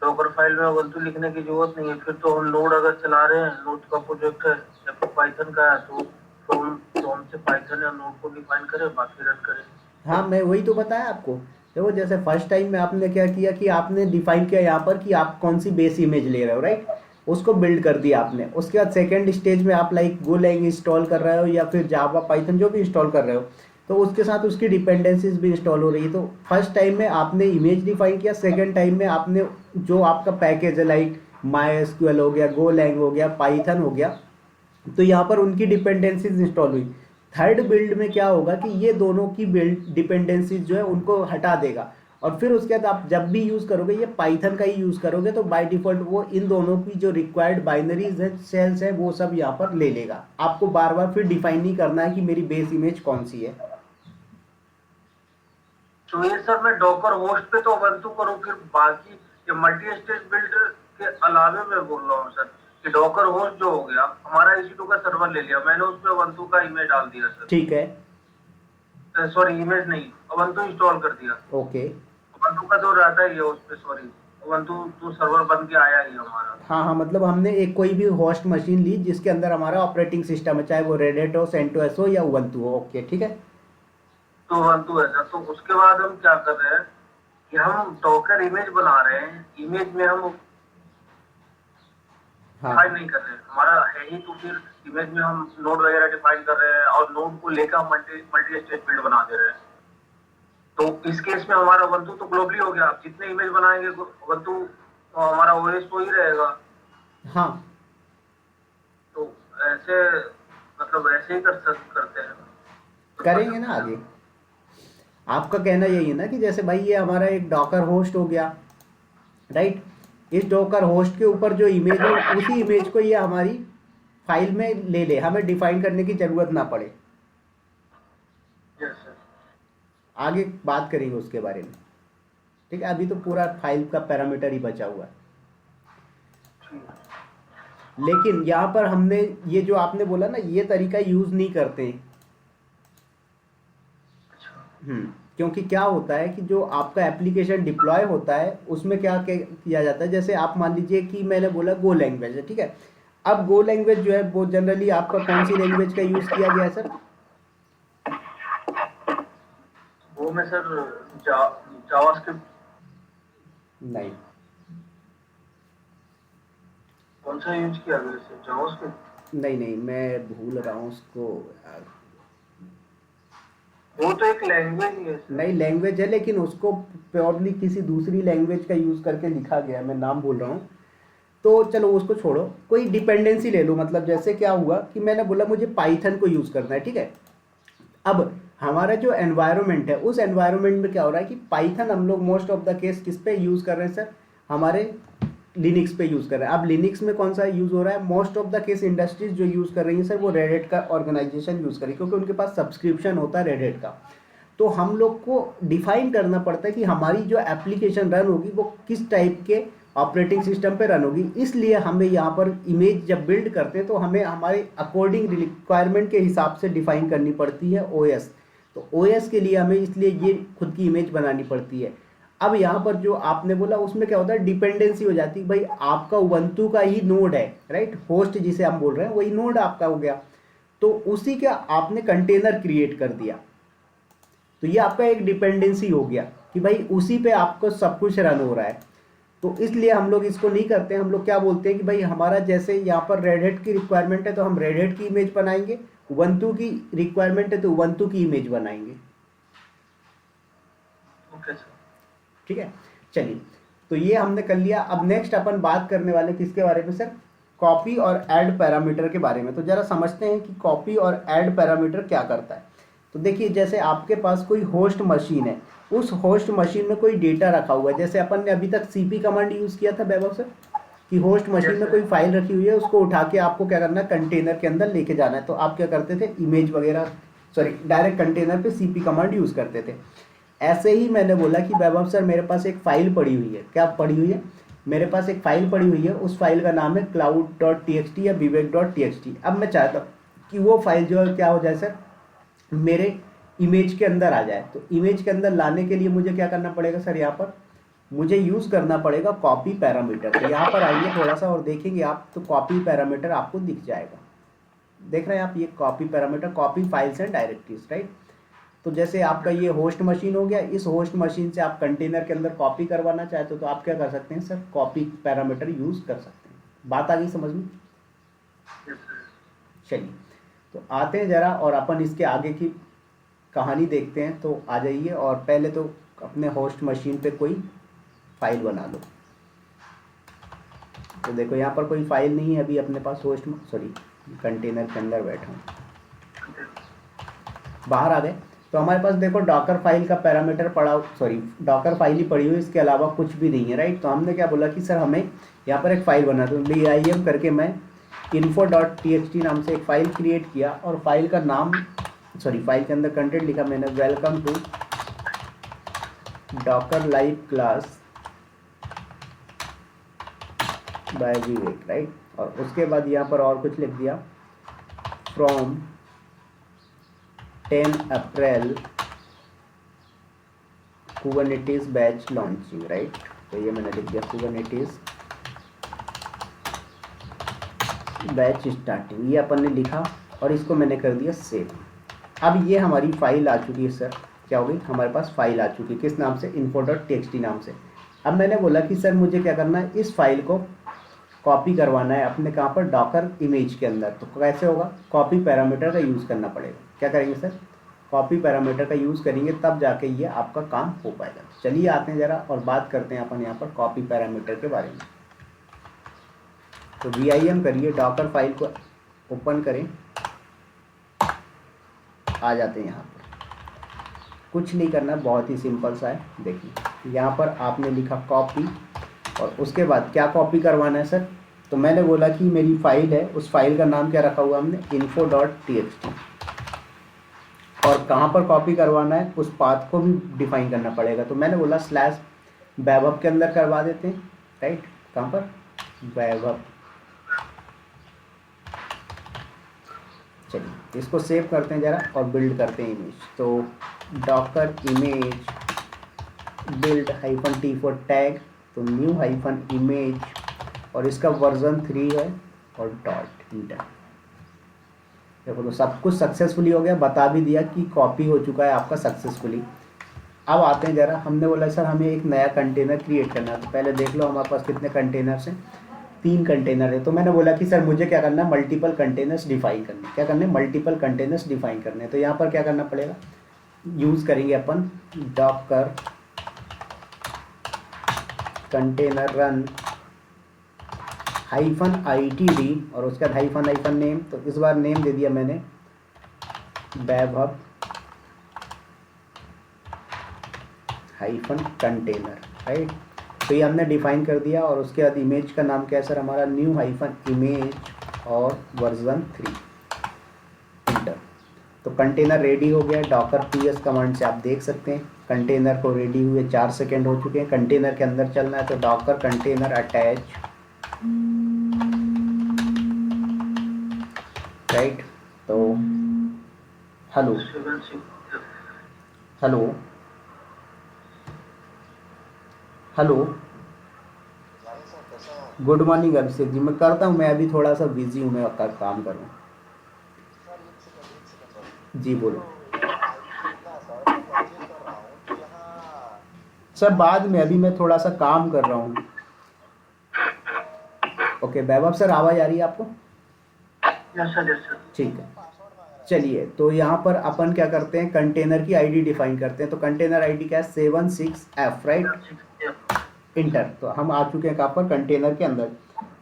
डॉकर फाइल में उबंटू लिखने की जरूरत नहीं है। फिर तो हम नोड अगर चला रहे हैं, नोड का प्रोजेक्ट है या फिर पाइथन का है, तो हमसे पाइथन या नोड को डिफाइन करें, बाकी रन करें। हाँ, मैं वही तो बताया आपको। देखो जैसे फर्स्ट टाइम में आपने क्या किया कि आपने डिफाइन किया यहाँ पर कि आप कौन सी बेस इमेज ले रहे हो, राइट। उसको बिल्ड कर दिया आपने। उसके बाद सेकंड स्टेज में आप लाइक गो लैंग इंस्टॉल कर रहे हो या फिर जावा पाइथन जो भी इंस्टॉल कर रहे हो, तो उसके साथ उसकी डिपेंडेंसीज भी इंस्टॉल हो रही है। तो फर्स्ट टाइम में आपने इमेज डिफाइन किया, सेकेंड टाइम में आपने जो आपका पैकेज है लाइक माई एसक्यूएल हो गया, गो लैंग हो गया, पाइथन हो गया, तो यहाँ पर उनकी डिपेंडेंसीज इंस्टॉल हुई। थर्ड बिल्ड में क्या होगा कि ये दोनों की बिल्ड डिपेंडेंसीज जो है उनको हटा देगा, और फिर उसके बाद आप जब भी यूज़ करोगे ये पाइथन का ही यूज़ करोगे, तो बाय डिफ़ॉल्ट वो इन दोनों की जो रिक्वायर्ड बाइनरीज हैं, सेल्स हैं, वो सब यहाँ पर ले लेगा। आपको बार बार फिर डिफाइन नहीं करना है कि मेरी बेस इमेज कौन सी है। तो ये सर मैं डॉकर होस्ट पे तो उबंटू करूँ, फिर बाकी ये मल्टी स्टेज बिल्डर के अलावे मैं बोल रहा हूँ सर कि डॉकर होस्ट जो हो गया, हमारा EC2 का सर्वर ले लिया, मैंने उसमें उबंटू का इमेज डाल दिया सर, ठीक है। सॉरी इमेज नहीं, उबंटू इंस्टॉल कर दिया। ओके। उबंटू का तो रहता ही है उस पे, सॉरी उबंटू तो सर्वर बन के आया ही हमारा। हाँ हाँ, मतलब हमने एक कोई भी होस्ट मशीन ली जिसके अंदर हमारा ऑपरेटिंग सिस्टम है, चाहे वो रेडिट हो, सेंटोस हो या उबंटू हो। ओके, ठीक है। तो उबंटू है सर। तो उसके बाद हम क्या कर रहे हैं कि हम डॉकर इमेज बना रहे हैं, इमेज में हम डिफाइन हाँ नहीं कर रहे हैं, हमारा है ही, तो फिर इमेज में हम नोड वगैरह डिफाइन कर रहे हैं और नोड को लेकर हम मल्टी मल्टी स्टेज बिल्ड बना दे रहे हैं। तो इस केस में हमारा उबंटू तो ग्लोबली हो गया, आप जितने इमेज बनाएंगे उबंटू हमारा ओएस तो ही रहेगा। हाँ, तो ऐसे मतलब ऐसे ही करते हैं। करेंगे ना आगे। आपका कहना यही है ना कि जैसे भाई ये हमारा एक डॉकर होस्ट हो गया, राइट। इस डॉकर होस्ट के ऊपर जो इमेज है उसी इमेज को ये हमारी फाइल में ले ले, हमें डिफाइन करने की ज़रूरत ना पड़े। Yes sir. आगे बात करेंगे उसके बारे में, ठीक है। अभी तो पूरा फाइल का पैरामीटर ही बचा हुआ है। ठीक है। लेकिन यहाँ पर हमने ये जो आपने बोला ना, ये तरीका यूज़ नहीं करते। क्योंकि क्या होता है कि जो आपका एप्लीकेशन डिप्लॉय होता है उसमें क्या किया जाता है, जैसे आप मान लीजिए कि मैंने बोला गो लैंग्वेज है, ठीक है। अब गो लैंग्वेज जो है वो जनरली आपका कौन सी लैंग्वेज का यूज़ किया गया है सर? वो में सर जावास्क्रिप्ट। नहीं, कौन सा यूज किया गया सर? जावास्क्रिप्ट? नहीं नहीं, मैं भूल रहा हूँ उसको यार। वो तो एक लैंग्वेज ही है सर। नहीं, लैंग्वेज है लेकिन उसको प्योरली किसी दूसरी लैंग्वेज का यूज़ करके लिखा गया है, मैं नाम भूल रहा हूँ। तो चलो उसको छोड़ो, कोई डिपेंडेंसी ले लो। मतलब जैसे क्या हुआ कि मैंने बोला मुझे पाइथन को यूज़ करना है, ठीक है। अब हमारा जो एनवायरनमेंट है उस एनवायरनमेंट में क्या हो रहा है कि पाइथन हम लोग मोस्ट ऑफ द केस किस पे यूज़ कर रहे हैं सर? हमारे लिनक्स पे यूज़ कर रहे हैं। अब लिनक्स में कौन सा यूज़ हो रहा है? Most of the case industries जो यूज़ कर रही है सर वो रेड हैट का ऑर्गेनाइजेशन यूज़ कर रही है, क्योंकि उनके पास सब्सक्रिप्शन होता है रेड हैट का। तो हम लोग को डिफाइन करना पड़ता है कि हमारी जो एप्लीकेशन रन होगी वो किस टाइप के ऑपरेटिंग सिस्टम पे रन होगी। इसलिए हमें यहाँ पर इमेज जब बिल्ड करते हैं तो हमें हमारे अकॉर्डिंग रिक्वायरमेंट के हिसाब से डिफाइन करनी पड़ती है ओएस। तो ओएस के लिए हमें इसलिए ये खुद की इमेज बनानी पड़ती है। अब यहाँ पर जो आपने बोला उसमें क्या होता है, डिपेंडेंसी हो जाती है। भाई आपका उबंटू का ही नोड है, राइट, होस्ट जिसे हम बोल रहे हैं वही नोड आपका हो गया। तो उसी का आपने कंटेनर क्रिएट कर दिया, तो ये आपका एक डिपेंडेंसी हो गया कि भाई उसी पे आपको सब कुछ रन हो रहा है। तो इसलिए हम लोग इसको नहीं करते हैं। हम लोग क्या बोलते हैं कि भाई हमारा जैसे यहाँ पर रेड हैट की रिक्वायरमेंट है तो हम रेड हैट की इमेज बनाएंगे, उबंटू की रिक्वायरमेंट है तो उबंटू की इमेज बनाएंगे। Okay sir. ठीक है, चलिए, तो ये हमने कर लिया। अब नेक्स्ट अपन बात करने वाले किसके बारे में सर? कॉपी और ऐड पैरामीटर के बारे में। तो जरा समझते हैं कि कॉपी और ऐड पैरामीटर क्या करता है। तो देखिए, जैसे आपके पास कोई होस्ट मशीन है, उस होस्ट मशीन में कोई डेटा रखा हुआ है। जैसे अपन ने अभी तक सीपी कमांड यूज़ किया था वैभव सर, कि होस्ट मशीन में कोई फाइल रखी हुई है, उसको उठा के आपको क्या करना है, कंटेनर के अंदर लेके जाना है। तो आप क्या करते थे, इमेज वगैरह डायरेक्ट कंटेनर पे सीपी कमांड यूज़ करते थे। ऐसे ही मैंने बोला कि वैभव सर मेरे पास एक फ़ाइल पड़ी हुई है। क्या पड़ी हुई है? मेरे पास एक फ़ाइल पड़ी हुई है, उस फाइल का नाम है cloud.txt या vivek.txt। अब मैं चाहता हूँ कि वो फाइल जो है क्या हो जाए सर, मेरे इमेज के अंदर आ जाए। तो इमेज के अंदर लाने के लिए मुझे क्या करना पड़ेगा सर? यहाँ पर मुझे यूज़ करना पड़ेगा कॉपी पैरामीटर। तो यहाँ पर आइए थोड़ा सा और देखेंगे आप, तो कॉपी पैरामीटर आपको दिख जाएगा। देख रहे हैं आप, ये copy parameter, copy files and directories, right. तो जैसे आपका ये होस्ट मशीन हो गया, इस होस्ट मशीन से आप कंटेनर के अंदर कॉपी करवाना चाहते हो तो आप क्या कर सकते हैं सर? कॉपी पैरामीटर यूज़ कर सकते हैं। बात आ गई समझ में? चलिए, तो आते हैं जरा और अपन इसके आगे की कहानी देखते हैं। तो आ जाइए और पहले तो अपने होस्ट मशीन पे कोई फाइल बना लो। तो देखो यहाँ पर कोई फाइल नहीं है अभी अपने पास, कंटेनर के अंदर बैठा हूँ। बाहर आ गए तो हमारे पास देखो डॉकर फाइल का पैरामीटर डॉकर फाइल ही पड़ी हुई, इसके अलावा कुछ भी नहीं है, राइट। तो हमने क्या बोला कि सर हमें यहाँ पर एक फ़ाइल बना दो। vim करके मैं info.txt नाम से एक फ़ाइल क्रिएट किया और फाइल का नाम फाइल के अंदर कंटेंट लिखा मैंने, welcome to Docker live class by Vivek, right. और उसके बाद यहाँ पर और कुछ लिख दिया, from 10 April Kubernetes batch launching, right. तो ये मैंने लिख दिया कुबरनेटिस बैच स्टार्टिंग, ये अपन ने लिखा और इसको मैंने कर दिया सेव। अब ये हमारी फाइल आ चुकी है सर। क्या हो गई? हमारे पास फाइल आ चुकी है, किस नाम से? info.txt नाम से। अब मैंने बोला कि सर मुझे क्या करना है, इस फाइल को कॉपी करवाना है अपने कहाँ पर, डॉकर इमेज के अंदर। तो कैसे होगा? कॉपी पैरामीटर का यूज़ करना पड़ेगा। क्या करेंगे सर? कॉपी पैरामीटर का यूज़ करेंगे, तब जाके ये आपका काम हो पाएगा। चलिए आते हैं ज़रा और बात करते हैं अपन यहाँ पर कॉपी पैरामीटर के बारे में। तो vim करिए, डॉकर फाइल को ओपन करें, आ जाते हैं यहाँ पर। कुछ नहीं करना, बहुत ही सिंपल सा है। देखिए यहाँ पर आपने लिखा कॉपी और उसके बाद क्या कॉपी करवाना है सर? तो मैंने बोला कि मेरी फाइल है, उस फाइल का नाम क्या रखा हुआ हमने, info.txt। और कहाँ पर कॉपी करवाना है उस पाथ को भी डिफाइन करना पड़ेगा। तो मैंने बोला स्लैश वैभव के अंदर करवा देते हैं, राइट। कहाँ पर? वैभव। चलिए इसको सेव करते हैं ज़रा और बिल्ड करते हैं इमेज। तो Docker image build -t for tag, तो न्यू -इमेज और इसका वर्जन 3 है, और डॉट इंटर। देखो तो सब कुछ सक्सेसफुली हो गया, बता भी दिया कि कॉपी हो चुका है आपका सक्सेसफुली। अब आते हैं जरा, हमने बोला सर हमें एक नया कंटेनर क्रिएट करना है, तो पहले देख लो हमारे पास कितने कंटेनर्स हैं, 3 कंटेनर है। तो मैंने बोला कि सर मुझे क्या करना है, मल्टीपल कंटेनर्स डिफाइन करने। क्या करने, मल्टीपल कंटेनर्स डिफाइन करने। तो यहाँ पर क्या करना पड़ेगा, यूज़ करेंगे अपन डॉकर कंटेनर रन -itd और उसके बाद हाइफन नेम। तो इस बार नेम दे दिया मैंने वैभव -कंटेनर, राइट। तो ये हमने डिफाइन कर दिया। और उसके बाद इमेज का नाम क्या है सर हमारा, न्यू -इमेज और वर्जन 3 इंटर। तो कंटेनर रेडी हो गया। डॉकर ps कमांड से आप देख सकते हैं कंटेनर को रेडी हुए 4 सेकेंड हो चुके हैं। कंटेनर के अंदर चलना है, तो डॉकर कंटेनर अटैच, राइट। तो hello hello hello, good morning Abhishek ji. मैं करता हूँ, मैं अभी थोड़ा सा बिजी हूँ, मैं काम कर रहा हूँ। जी बोलो सर, बाद में, अभी मैं थोड़ा सा काम कर रहा हूँ। ओके वैभव सर, आवाज़ आ रही है आपको? Yes sir. ठीक है, चलिए। तो यहाँ पर अपन क्या करते हैं, कंटेनर की आईडी डिफाइन करते हैं। तो कंटेनर आईडी क्या है, 76F, राइट इंटर। तो हम आ चुके हैं कहाँ पर, कंटेनर के अंदर।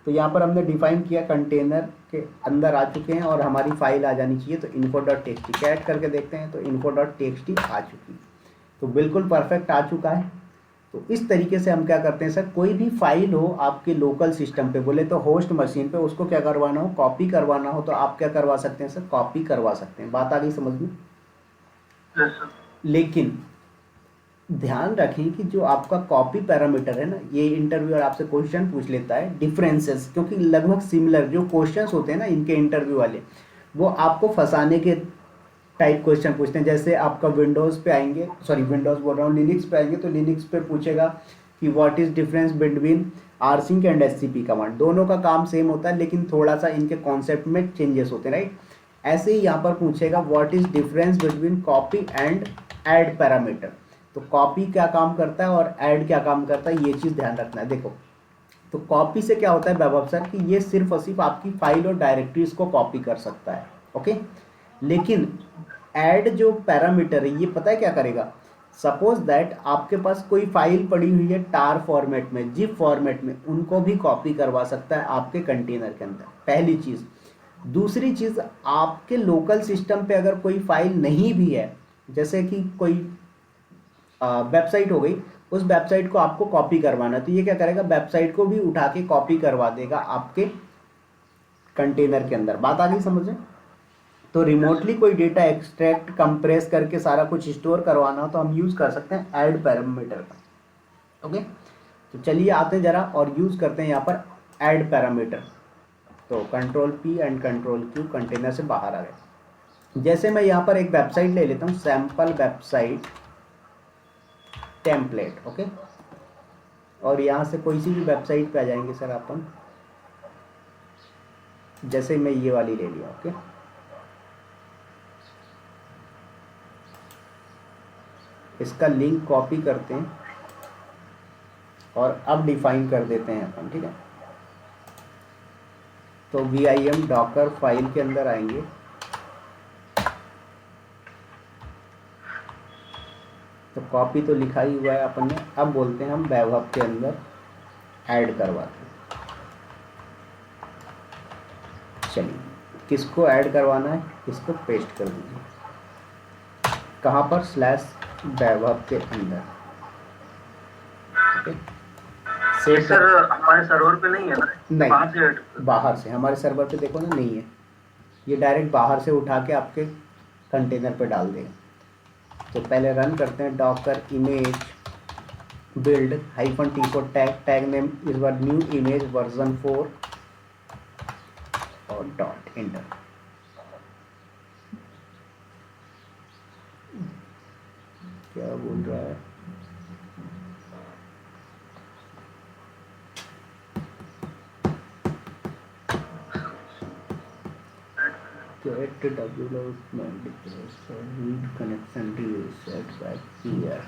तो यहाँ पर हमने डिफाइन किया, कंटेनर के अंदर आ चुके हैं और हमारी फाइल आ जानी चाहिए। तो info.txt क्या ऐड करके देखते हैं, तो info.txt आ चुकी, तो बिल्कुल परफेक्ट आ चुका है। तो इस तरीके से हम क्या करते हैं सर, कोई भी फाइल हो आपके लोकल सिस्टम पे, बोले तो होस्ट मशीन पे, उसको क्या करवाना हो, कॉपी करवाना हो, तो आप क्या करवा सकते हैं सर, कॉपी करवा सकते हैं। बात आ गई समझ में? लेकिन ध्यान रखें कि जो आपका कॉपी पैरामीटर है ना, ये इंटरव्यूअर आपसे क्वेश्चन पूछ लेता है डिफरेंसेस, क्योंकि लगभग सिमिलर जो क्वेश्चंस होते हैं ना इनके इंटरव्यू वाले, वो आपको फंसाने के टाइप क्वेश्चन पूछते हैं। जैसे आपका विंडोज़ पे आएंगे, सॉरी विंडोज़ बोल रहा हूँ, लिनक्स पे आएंगे, तो लिनक्स पे पूछेगा कि what is difference between rsync and scp command. दोनों का काम सेम होता है, लेकिन थोड़ा सा इनके कॉन्सेप्ट में चेंजेस होते हैं, राइट। ऐसे ही यहाँ पर पूछेगा what is difference between copy and add parameter. तो कॉपी क्या काम करता है और ऐड क्या काम करता है, ये चीज़ ध्यान रखना है। देखो, तो कॉपी से क्या होता है वैभव सर, कि ये सिर्फ और सिर्फ आपकी फाइल और डायरेक्टरीज को कॉपी कर सकता है, ओके। लेकिन ऐड जो पैरामीटर है, ये पता है क्या करेगा, सपोज दैट आपके पास कोई फाइल पड़ी हुई है टार फॉर्मेट में, जिप फॉर्मेट में, उनको भी कॉपी करवा सकता है आपके कंटेनर के अंदर, पहली चीज़। दूसरी चीज़, आपके लोकल सिस्टम पे अगर कोई फाइल नहीं भी है, जैसे कि कोई वेबसाइट हो गई, उस वेबसाइट को आपको कॉपी करवाना, तो ये क्या करेगा, वेबसाइट को भी उठा के कॉपी करवा देगा आपके कंटेनर के अंदर। बात आ गई समझ में? तो रिमोटली कोई डेटा एक्सट्रैक्ट कंप्रेस करके सारा कुछ स्टोर करवाना हो, तो हम यूज़ कर सकते हैं ऐड पैरामीटर का, ओके। तो चलिए आते जरा और यूज़ करते हैं यहाँ पर ऐड पैरामीटर। तो Ctrl+P एंड Ctrl+Q, कंटेनर से बाहर आ गए। जैसे मैं यहाँ पर एक वेबसाइट ले लेता हूँ, सैम्पल वेबसाइट टेम्पलेट, ओके। और यहाँ से कोई सी भी वेबसाइट पे आ जाएंगे सर अपन, जैसे मैं ये वाली ले लिया, ओके। इसका लिंक कॉपी करते हैं और अब डिफाइन कर देते हैं अपन, ठीक है। तो vim डॉकर फाइल के अंदर आएंगे, तो कॉपी तो लिखा ही हुआ है अपन ने। अब बोलते हैं हम वैभव के अंदर ऐड करवाते हैं। चलिए, किसको ऐड करवाना है, इसको पेस्ट कर दीजिए, कहाँ पर, /वैभव के अंदर, ओके। सर हमारे सर्वर पे नहीं है ना? नहीं, बाहर से ऐड, बाहर से। हमारे सर्वर पे देखो ना, नहीं है, ये डायरेक्ट बाहर से उठा के आपके कंटेनर पे डाल देगा। तो पहले रन करते हैं, Docker image build -t4 tag name इस बार न्यू इमेज वर्जन 4 और डॉट इंटर। क्या बोल रहा है, get development read connection reset back here.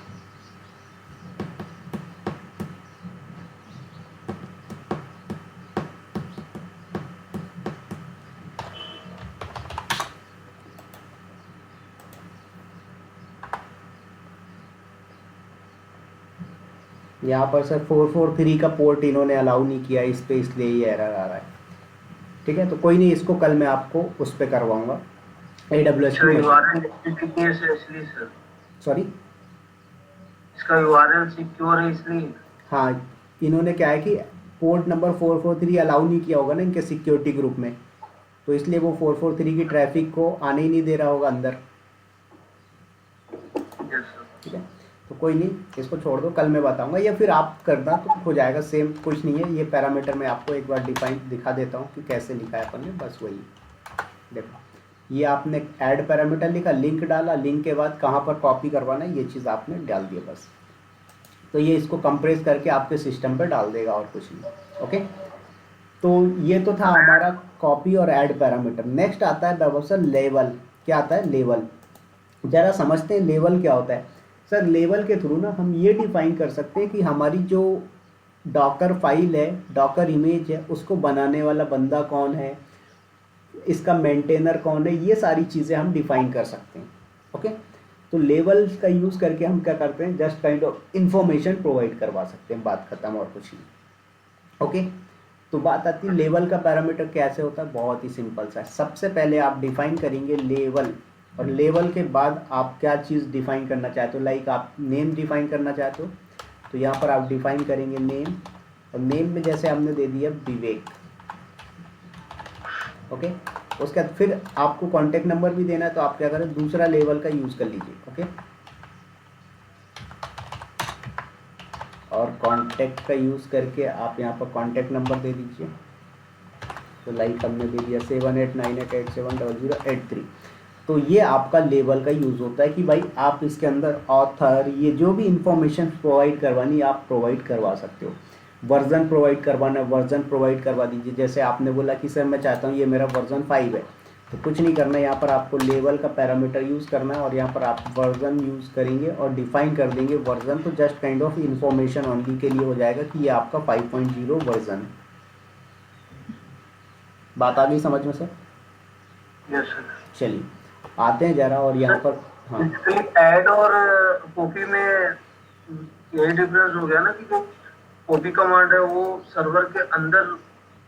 यहाँ पर सर 443 का पोर्ट इन्होंने अलाउ नहीं किया इस पे, इसलिए ये एरर आ रहा है। ठीक है, तो कोई नहीं, इसको कल मैं आपको उस पे करवाऊंगा AWS सॉरी, इसका URL सिक्योर है इसलिए। हाँ, इन्होंने क्या है कि पोर्ट नंबर 443 अलाउ नहीं किया होगा ना इनके सिक्योरिटी ग्रुप में, तो इसलिए वो 443 की ट्रैफिक को आने ही नहीं दे रहा होगा अंदर। ठीक है, तो कोई नहीं, इसको छोड़ दो, कल मैं बताऊंगा, या फिर आप करना तो हो जाएगा, सेम कुछ नहीं है। ये पैरामीटर मैं आपको एक बार डिफाइन दिखा देता हूँ कि कैसे लिखा है अपन ने, बस वही देखो। ये आपने ऐड पैरामीटर लिखा, लिंक डाला, लिंक के बाद कहाँ पर कॉपी करवाना है ये चीज़ आपने डाल दिया बस, तो ये इसको कंप्रेस करके आपके सिस्टम पर डाल देगा और कुछ नहीं। ओके, तो ये तो था हमारा कॉपी और ऐड पैरामीटर। नेक्स्ट आता है व्यवस्था लेवल। क्या आता है? लेवल। ज़रा समझते हैं लेवल क्या होता है। सर लेवल के थ्रू ना हम ये डिफाइन कर सकते हैं कि हमारी जो डॉकर फाइल है, डॉकर इमेज है, उसको बनाने वाला बंदा कौन है, इसका मेंटेनर कौन है, ये सारी चीज़ें हम डिफाइन कर सकते हैं। ओके, तो लेवल का यूज़ करके हम क्या करते हैं, just kind of information provide करवा सकते हैं, बात खत्म और कुछ नहीं। ओके, तो बात आती है लेवल का पैरामीटर कैसे होता है। बहुत ही सिंपल सा है। सबसे पहले आप डिफाइन करेंगे लेवल, और लेवल के बाद आप क्या चीज़ डिफाइन करना चाहते हो, लाइक आप नेम डिफाइन करना चाहते हो तो यहाँ पर आप डिफाइन करेंगे नेम, और नेम में जैसे हमने दे दिया विवेक। ओके, उसके बाद फिर आपको कॉन्टैक्ट नंबर भी देना है, तो आप क्या करें, दूसरा लेवल का यूज़ कर लीजिए। ओके, और कॉन्टैक्ट का यूज़ करके आप यहाँ पर कॉन्टैक्ट नंबर दे दीजिए। तो लाइक हमने दे दिया 7898870083। तो ये आपका लेवल का यूज़ होता है कि भाई आप इसके अंदर ऑथर, ये जो भी इंफॉर्मेशन प्रोवाइड करवानी आप प्रोवाइड करवा सकते हो। वर्जन प्रोवाइड करवाना है, वर्जन प्रोवाइड करवा दीजिए। जैसे आपने बोला कि सर मैं चाहता हूँ ये मेरा वर्जन 5 है, तो कुछ नहीं करना है, यहाँ पर आपको लेवल का पैरामीटर यूज़ करना है और यहाँ पर आप वर्जन यूज़ करेंगे और डिफाइन कर देंगे वर्जन। तो just kind of information only के लिए हो जाएगा कि ये आपका 5.0 वर्जन है। बात आ गई समझ में सर? Yes sir. चलिए आते हैं जरा, और यहाँ पर हाँ ऐड और कॉपी में यही डिफरेंस हो गया ना कि जो कॉपी कमांड है वो सर्वर के अंदर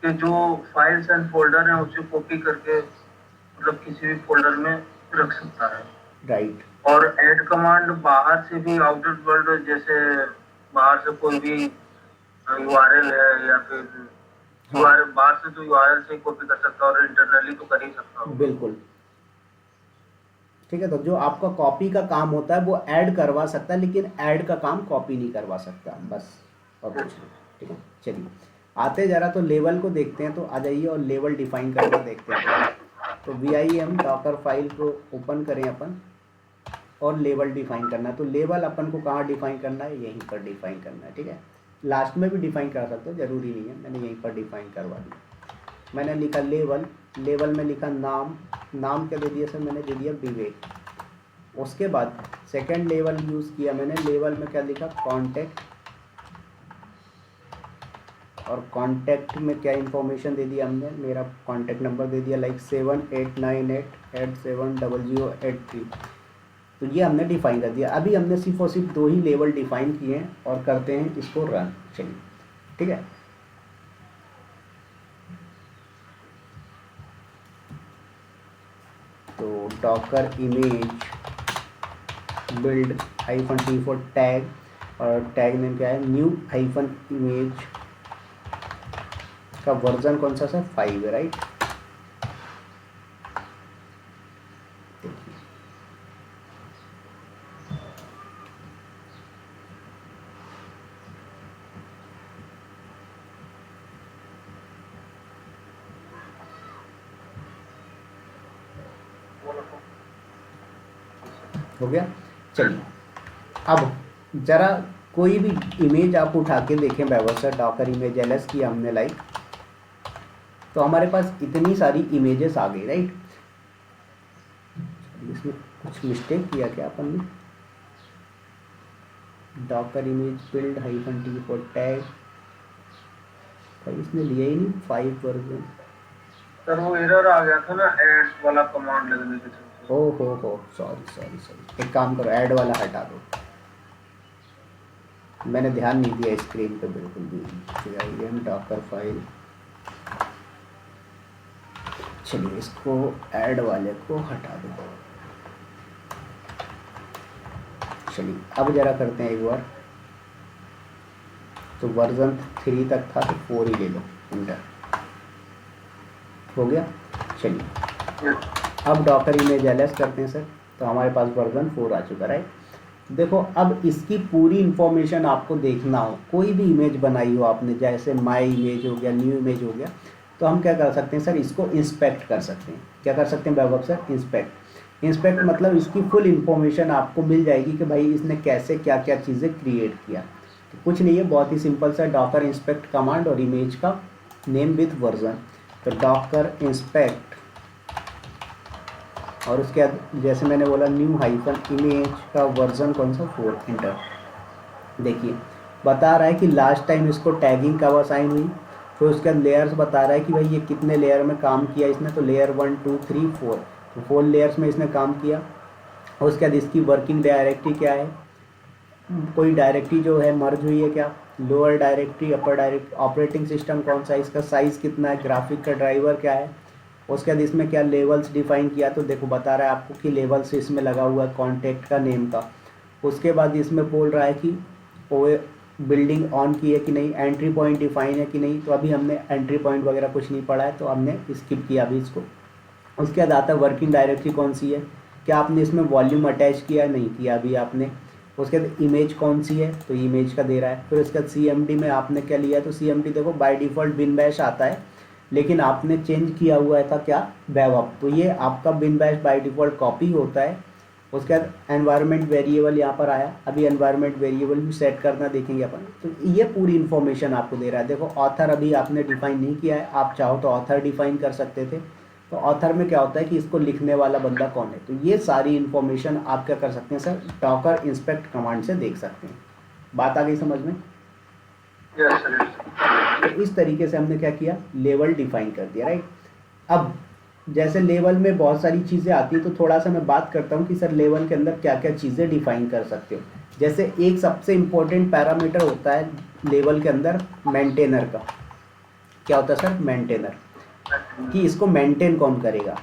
के जो फाइल्स एंड फोल्डर हैं उसे कॉपी करके मतलब किसी भी फोल्डर में रख सकता है। राइट। और ऐड कमांड बाहर से भी, आउटर वर्ल्ड जैसे बाहर से कोई भी URL है या फिर URL बाहर से तो URL से कॉपी कर सकता है और इंटरनली तो कर ही सकता हूँ। बिल्कुल ठीक है। तो जो आपका कॉपी का काम होता है वो ऐड करवा सकता है, लेकिन ऐड का काम कॉपी नहीं करवा सकता, बस और कुछ नहीं। ठीक है, चलिए आते जरा तो लेवल को देखते हैं। तो आ जाइए और लेवल डिफाइन करके देखते हैं। तो VIM डॉकर फाइल को ओपन करें अपन, और लेवल डिफाइन करना है। तो लेवल अपन को कहाँ डिफाइन करना है, यहीं पर डिफाइन करना है। ठीक है, लास्ट में भी डिफाइन कर सकते हो, ज़रूरी नहीं है, मैंने यहीं पर डिफाइन करवा दिया। मैंने लिखा लेवल, लेवल में लिखा नाम, नाम क्या दे दिया सर, मैंने दे दिया विवेक। उसके बाद सेकंड लेवल यूज़ किया मैंने, लेवल में क्या लिखा, कॉन्टैक्ट, और कॉन्टैक्ट में क्या इन्फॉर्मेशन दे दिया हमने, मेरा कॉन्टैक्ट नंबर दे दिया लाइक 7898870083। तो ये हमने डिफाइन कर दिया। अभी हमने सिर्फ और सिर्फ 2 ही लेवल डिफाइन किए हैं, और करते हैं इसको रन। चलिए ठीक है, तो Docker image build -t for tag, और टैग नेम क्या है, न्यू -इमेज का वर्जन कौन सा सर, 5 है राइट। हो गया। चलिए अब जरा कोई भी इमेज आप उठा के देखें, व्यवस्था डॉकर इमेज LS की हमने लाइक, तो हमारे पास इतनी सारी इमेजेस आ गई राइट। इसमें कुछ मिस्टेक किया क्या अपन ने? Docker image build hyphen T for tag, भाई इसने लिया ही नहीं 5 वर्जन। सर वो एरर आ गया था ना ऐड वाला कमांड लगने के चलते। ओ हो, सॉरी सॉरी सॉरी, एक काम करो ऐड वाला हटा दो, मैंने ध्यान नहीं दिया स्क्रीन पे बिल्कुल भी। डॉकर फाइल, चलिए इसको ऐड वाले को हटा दो। चलिए अब जरा करते हैं एक बार, तो वर्जन 3 तक था तो 4 ही ले लो, इंटर हो गया। चलिए अब डॉकर इमेज एलएस करते हैं सर, तो हमारे पास वर्जन 4 आ चुका है। देखो अब इसकी पूरी इंफॉर्मेशन आपको देखना हो, कोई भी इमेज बनाई हो आपने, जैसे माई इमेज हो गया, न्यू इमेज हो गया, तो हम क्या कर सकते हैं सर, इसको इंस्पेक्ट कर सकते हैं। क्या कर सकते हैं वैभव सर? इंस्पेक्ट मतलब इसकी फुल इंफॉर्मेशन आपको मिल जाएगी कि भाई इसने कैसे क्या क्या चीज़ें क्रिएट किया। तो कुछ नहीं है, बहुत ही सिंपल सा डॉकर इंस्पेक्ट कमांड और इमेज का नेम विथ वर्जन। तो डॉकर इंस्पेक्ट और उसके बाद जैसे मैंने बोला न्यू हाइफन इमेज का वर्जन कौन सा? 4, इंटर। देखिए बता रहा है कि लास्ट टाइम इसको टैगिंग कब असाइन हुई, तो उसके बाद लेयर्स बता रहा है कि भाई ये कितने लेयर में काम किया इसने, तो लेयर 1 2 3 4, तो 4 लेयर्स में इसने काम किया। और उसके बाद इसकी वर्किंग डायरेक्टरी क्या है, कोई डायरेक्टरी जो है मर्ज हुई है क्या, लोअर डायरेक्टरी, अपर डायरेक्टरी, ऑपरेटिंग सिस्टम कौन सा है, इसका साइज़ कितना है, ग्राफिक का ड्राइवर क्या है। उसके बाद इसमें क्या लेवल्स डिफाइन किया, तो देखो बता रहा है आपको कि लेवल्स इसमें लगा हुआ है कॉन्टैक्ट का नेम का। उसके बाद इसमें बोल रहा है कि ओए बिल्डिंग ऑन की है कि नहीं, एंट्री पॉइंट डिफाइन है कि नहीं, तो अभी हमने एंट्री पॉइंट वगैरह कुछ नहीं पढ़ा है तो हमने स्किप किया अभी इसको। उसके बाद आता है वर्किंग डायरेक्टरी कौन सी है, क्या आपने इसमें वॉल्यूम अटैच किया, नहीं किया अभी आपने। उसके बाद इमेज कौन सी है, तो इमेज का दे रहा है। फिर उसके बाद CMD में आपने क्या लिया, तो CMD देखो बाय डिफ़ॉल्ट बिन बैश आता है, लेकिन आपने चेंज किया हुआ था क्या, बैवअप, तो ये आपका bin bash by default copy होता है। उसके बाद एनवायरनमेंट वेरिएबल यहाँ पर आया, अभी एनवायरनमेंट वेरिएबल भी सेट करना देखेंगे अपन। तो ये पूरी इन्फॉर्मेशन आपको दे रहा है। देखो ऑथर अभी आपने डिफाइन नहीं किया है, आप चाहो तो ऑथर डिफाइन कर सकते थे। तो ऑथर में क्या होता है कि इसको लिखने वाला बंदा कौन है, तो ये सारी इन्फॉर्मेशन आप क्या कर सकते हैं सर, डॉकर इंस्पेक्ट कमांड से देख सकते हैं। बात आ गई समझ में? तो इस तरीके से हमने क्या किया, लेवल डिफाइन कर दिया, राइट। अब जैसे लेवल में बहुत सारी चीज़ें आती है, तो थोड़ा सा मैं बात करता हूँ कि सर लेवल के अंदर क्या क्या चीज़ें डिफाइन कर सकते हो। जैसे एक सबसे इम्पोर्टेंट पैरामीटर होता है लेवल के अंदर मेंटेनर का। क्या होता है सर? मेंटेनर, कि इसको मेंटेन कौन करेगा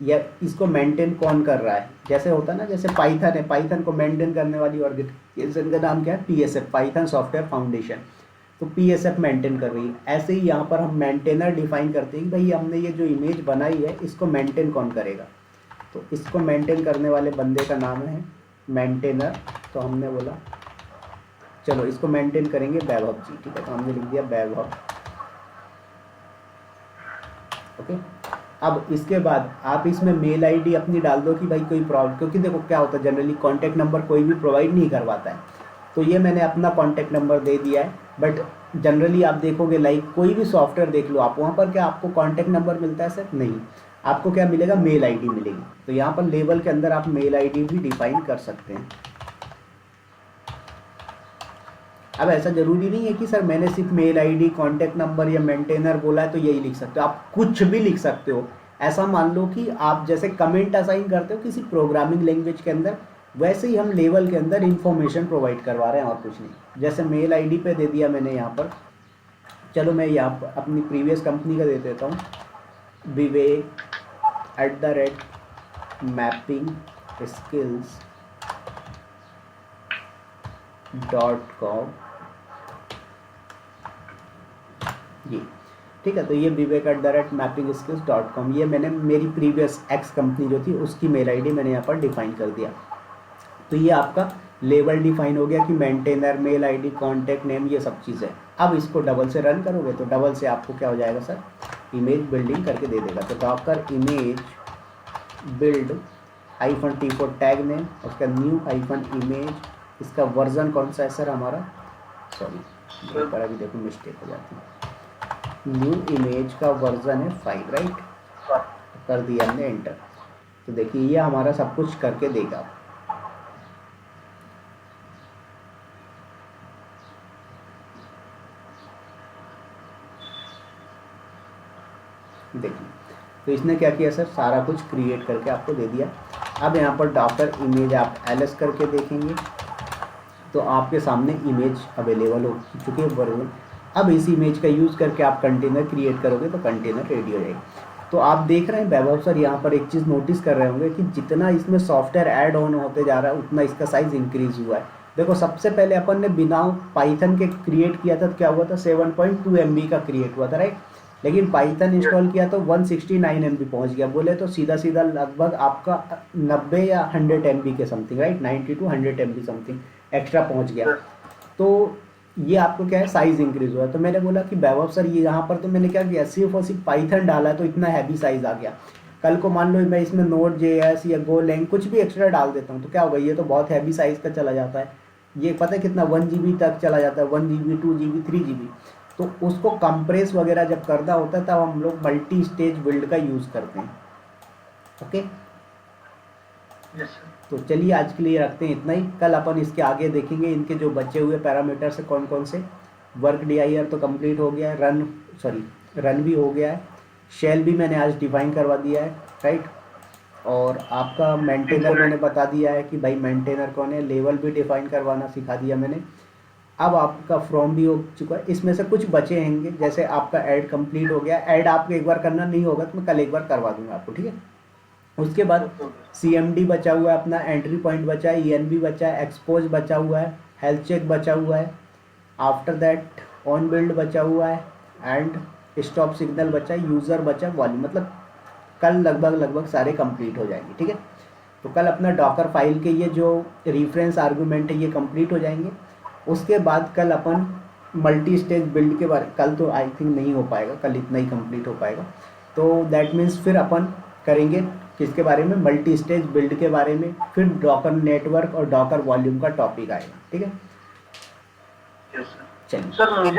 या इसको मेंटेन कौन कर रहा है। जैसे होता है ना, जैसे पाइथन है, पाइथन को मेंटेन करने वाली ऑर्गेनाइजेशन का नाम क्या है, PSF, पाइथन सॉफ्टवेयर फाउंडेशन, तो PSF मेंटेन कर रही है। ऐसे ही यहाँ पर हम मेंटेनर डिफाइन करते हैं कि भाई हमने ये जो इमेज बनाई है इसको मेंटेन कौन करेगा, तो इसको मेंटेन करने वाले बंदे का नाम है मेंटेनर। तो हमने बोला चलो इसको मेंटेन करेंगे वैभव जी, ठीक है, तो हमने लिख दिया वैभव, ओके। अब इसके बाद आप इसमें मेल आईडी अपनी डाल दो कि भाई कोई प्रॉब्लम, क्योंकि देखो क्या होता है जनरली कॉन्टैक्ट नंबर कोई भी प्रोवाइड नहीं करवाता है, तो ये मैंने अपना कॉन्टैक्ट नंबर दे दिया है। बट जनरली आप देखोगे लाइक कोई भी सॉफ्टवेयर देख लो आप, वहाँ पर क्या आपको कॉन्टैक्ट नंबर मिलता है सर? नहीं, आपको क्या मिलेगा, मेल आईडी मिलेगी। तो यहाँ पर लेवल के अंदर आप मेल आईडी भी डिफाइन कर सकते हैं। अब ऐसा ज़रूरी नहीं है कि सर मैंने सिर्फ मेल आईडी, कॉन्टैक्ट नंबर या मेंटेनर बोला है तो यही लिख सकते हो, आप कुछ भी लिख सकते हो। ऐसा मान लो कि आप जैसे कमेंट असाइन करते हो किसी प्रोग्रामिंग लैंग्वेज के अंदर, वैसे ही हम लेवल के अंदर इंफॉर्मेशन प्रोवाइड करवा रहे हैं और कुछ नहीं। जैसे मेल आईडी पे दे दिया मैंने यहाँ पर, चलो मैं यहाँ पर अपनी प्रीवियस कंपनी का दे देता हूँ, vive@mappingskills.com, जी ठीक है। तो ये vive@mappingskills.com, ये मैंने मेरी प्रीवियस एक्स कंपनी जो थी उसकी मेल आईडी मैंने यहाँ पर डिफाइन कर दिया। तो ये आपका लेवल डिफाइन हो गया कि maintainer, mail ID, contact name, ये सब चीज़ें। अब इसको डबल से रन करोगे तो डबल से आपको क्या हो जाएगा सर, इमेज बिल्डिंग करके दे देगा। तो Docker image build -t for tag name, उसका न्यू इमेज, इसका वर्जन कौन सा है सर हमारा, सॉरी यहाँ पर अभी देखो मिस्टेक हो जाती है, न्यू इमेज का वर्जन है 5, राइट, कर दिया हमने एंटर। तो देखिए ये हमारा सब कुछ करके देगा। देखिए तो इसने क्या किया सर, सारा कुछ क्रिएट करके आपको दे दिया। अब यहाँ पर डॉकर इमेज आप एलएस करके देखेंगे तो आपके सामने इमेज अवेलेबल हो चुकी है वर्जन। अब इस इमेज का यूज़ करके आप कंटेनर क्रिएट करोगे तो कंटेनर रेडी हो जाएगी। तो आप देख रहे हैं वैभव सर यहाँ पर एक चीज़ नोटिस कर रहे होंगे कि जितना इसमें सॉफ्टवेयर ऐड ऑन होते जा रहा है उतना इसका साइज़ इंक्रीज हुआ है। देखो सबसे पहले अपन ने बिना पाइथन के क्रिएट किया था तो क्या हुआ था, 7.2 MB का क्रिएट हुआ था, राइट। लेकिन पाइथन इंस्टॉल किया तो 169 MB पहुंच गया। बोले तो सीधा सीधा लगभग आपका 90 या 100 MB के something, right, 90 to 100 MB something extra पहुंच गया। तो ये आपको क्या है, साइज इंक्रीज हुआ। तो मैंने बोला कि वैभव सर ये यहाँ पर तो मैंने क्या किया, सिर्फ और सिर्फ पाइथन डाला तो इतना हैवी साइज आ गया। कल को मान लो मैं इसमें Node.js या Golang कुछ भी एक्स्ट्रा डाल देता हूँ तो क्या होगा, ये तो बहुत हैवी साइज का चला जाता है। ये पता है कितना 1 GB तक चला जाता है, 1 GB 2 GB 3 GB। तो उसको कंप्रेस वगैरह जब करना होता है तब हम लोग मल्टी स्टेज बिल्ड का यूज़ करते हैं। ओके तो चलिए आज के लिए रखते हैं इतना ही। कल अपन इसके आगे देखेंगे इनके जो बचे हुए पैरामीटर्स है कौन कौन से। वर्क dir तो कंप्लीट हो गया है, रन भी हो गया है, शेल भी मैंने आज डिफाइन करवा दिया है, राइट। और आपका मेंटेनर मैंने बता दिया है कि भाई मेंटेनर कौन है, लेवल भी डिफाइन करवाना सिखा दिया मैंने। अब आपका फ्रॉम भी हो चुका है। इसमें से कुछ बचे होंगे, जैसे आपका ऐड कंप्लीट हो गया, ऐड आपको एक बार करना नहीं होगा तो मैं कल एक बार करवा दूंगा आपको, ठीक है। उसके बाद CMD बचा हुआ है अपना, एंट्री पॉइंट बचा है, ENB बचा है, एक्सपोज बचा हुआ है, हेल्थ चेक बचा हुआ है, आफ्टर दैट ऑन बिल्ड बचा हुआ है एंड स्टॉप सिग्नल बचा है, यूज़र बचा, वॉल्यूम। मतलब कल लगभग सारे कंप्लीट हो जाएंगे, ठीक है। तो कल अपना डॉकर फाइल के ये जो रेफरेंस आर्गूमेंट है ये कंप्लीट हो जाएंगे। उसके बाद कल अपन मल्टी स्टेज बिल्ड के बारे, कल तो आई थिंक नहीं हो पाएगा, कल इतना ही कंप्लीट हो पाएगा। तो दैट मीन्स फिर अपन करेंगे किसके बारे में, मल्टी स्टेज बिल्ड के बारे में, फिर डॉकर नेटवर्क और डॉकर वॉल्यूम का टॉपिक आएगा, ठीक है। Yes sir. चलिए सर मुझे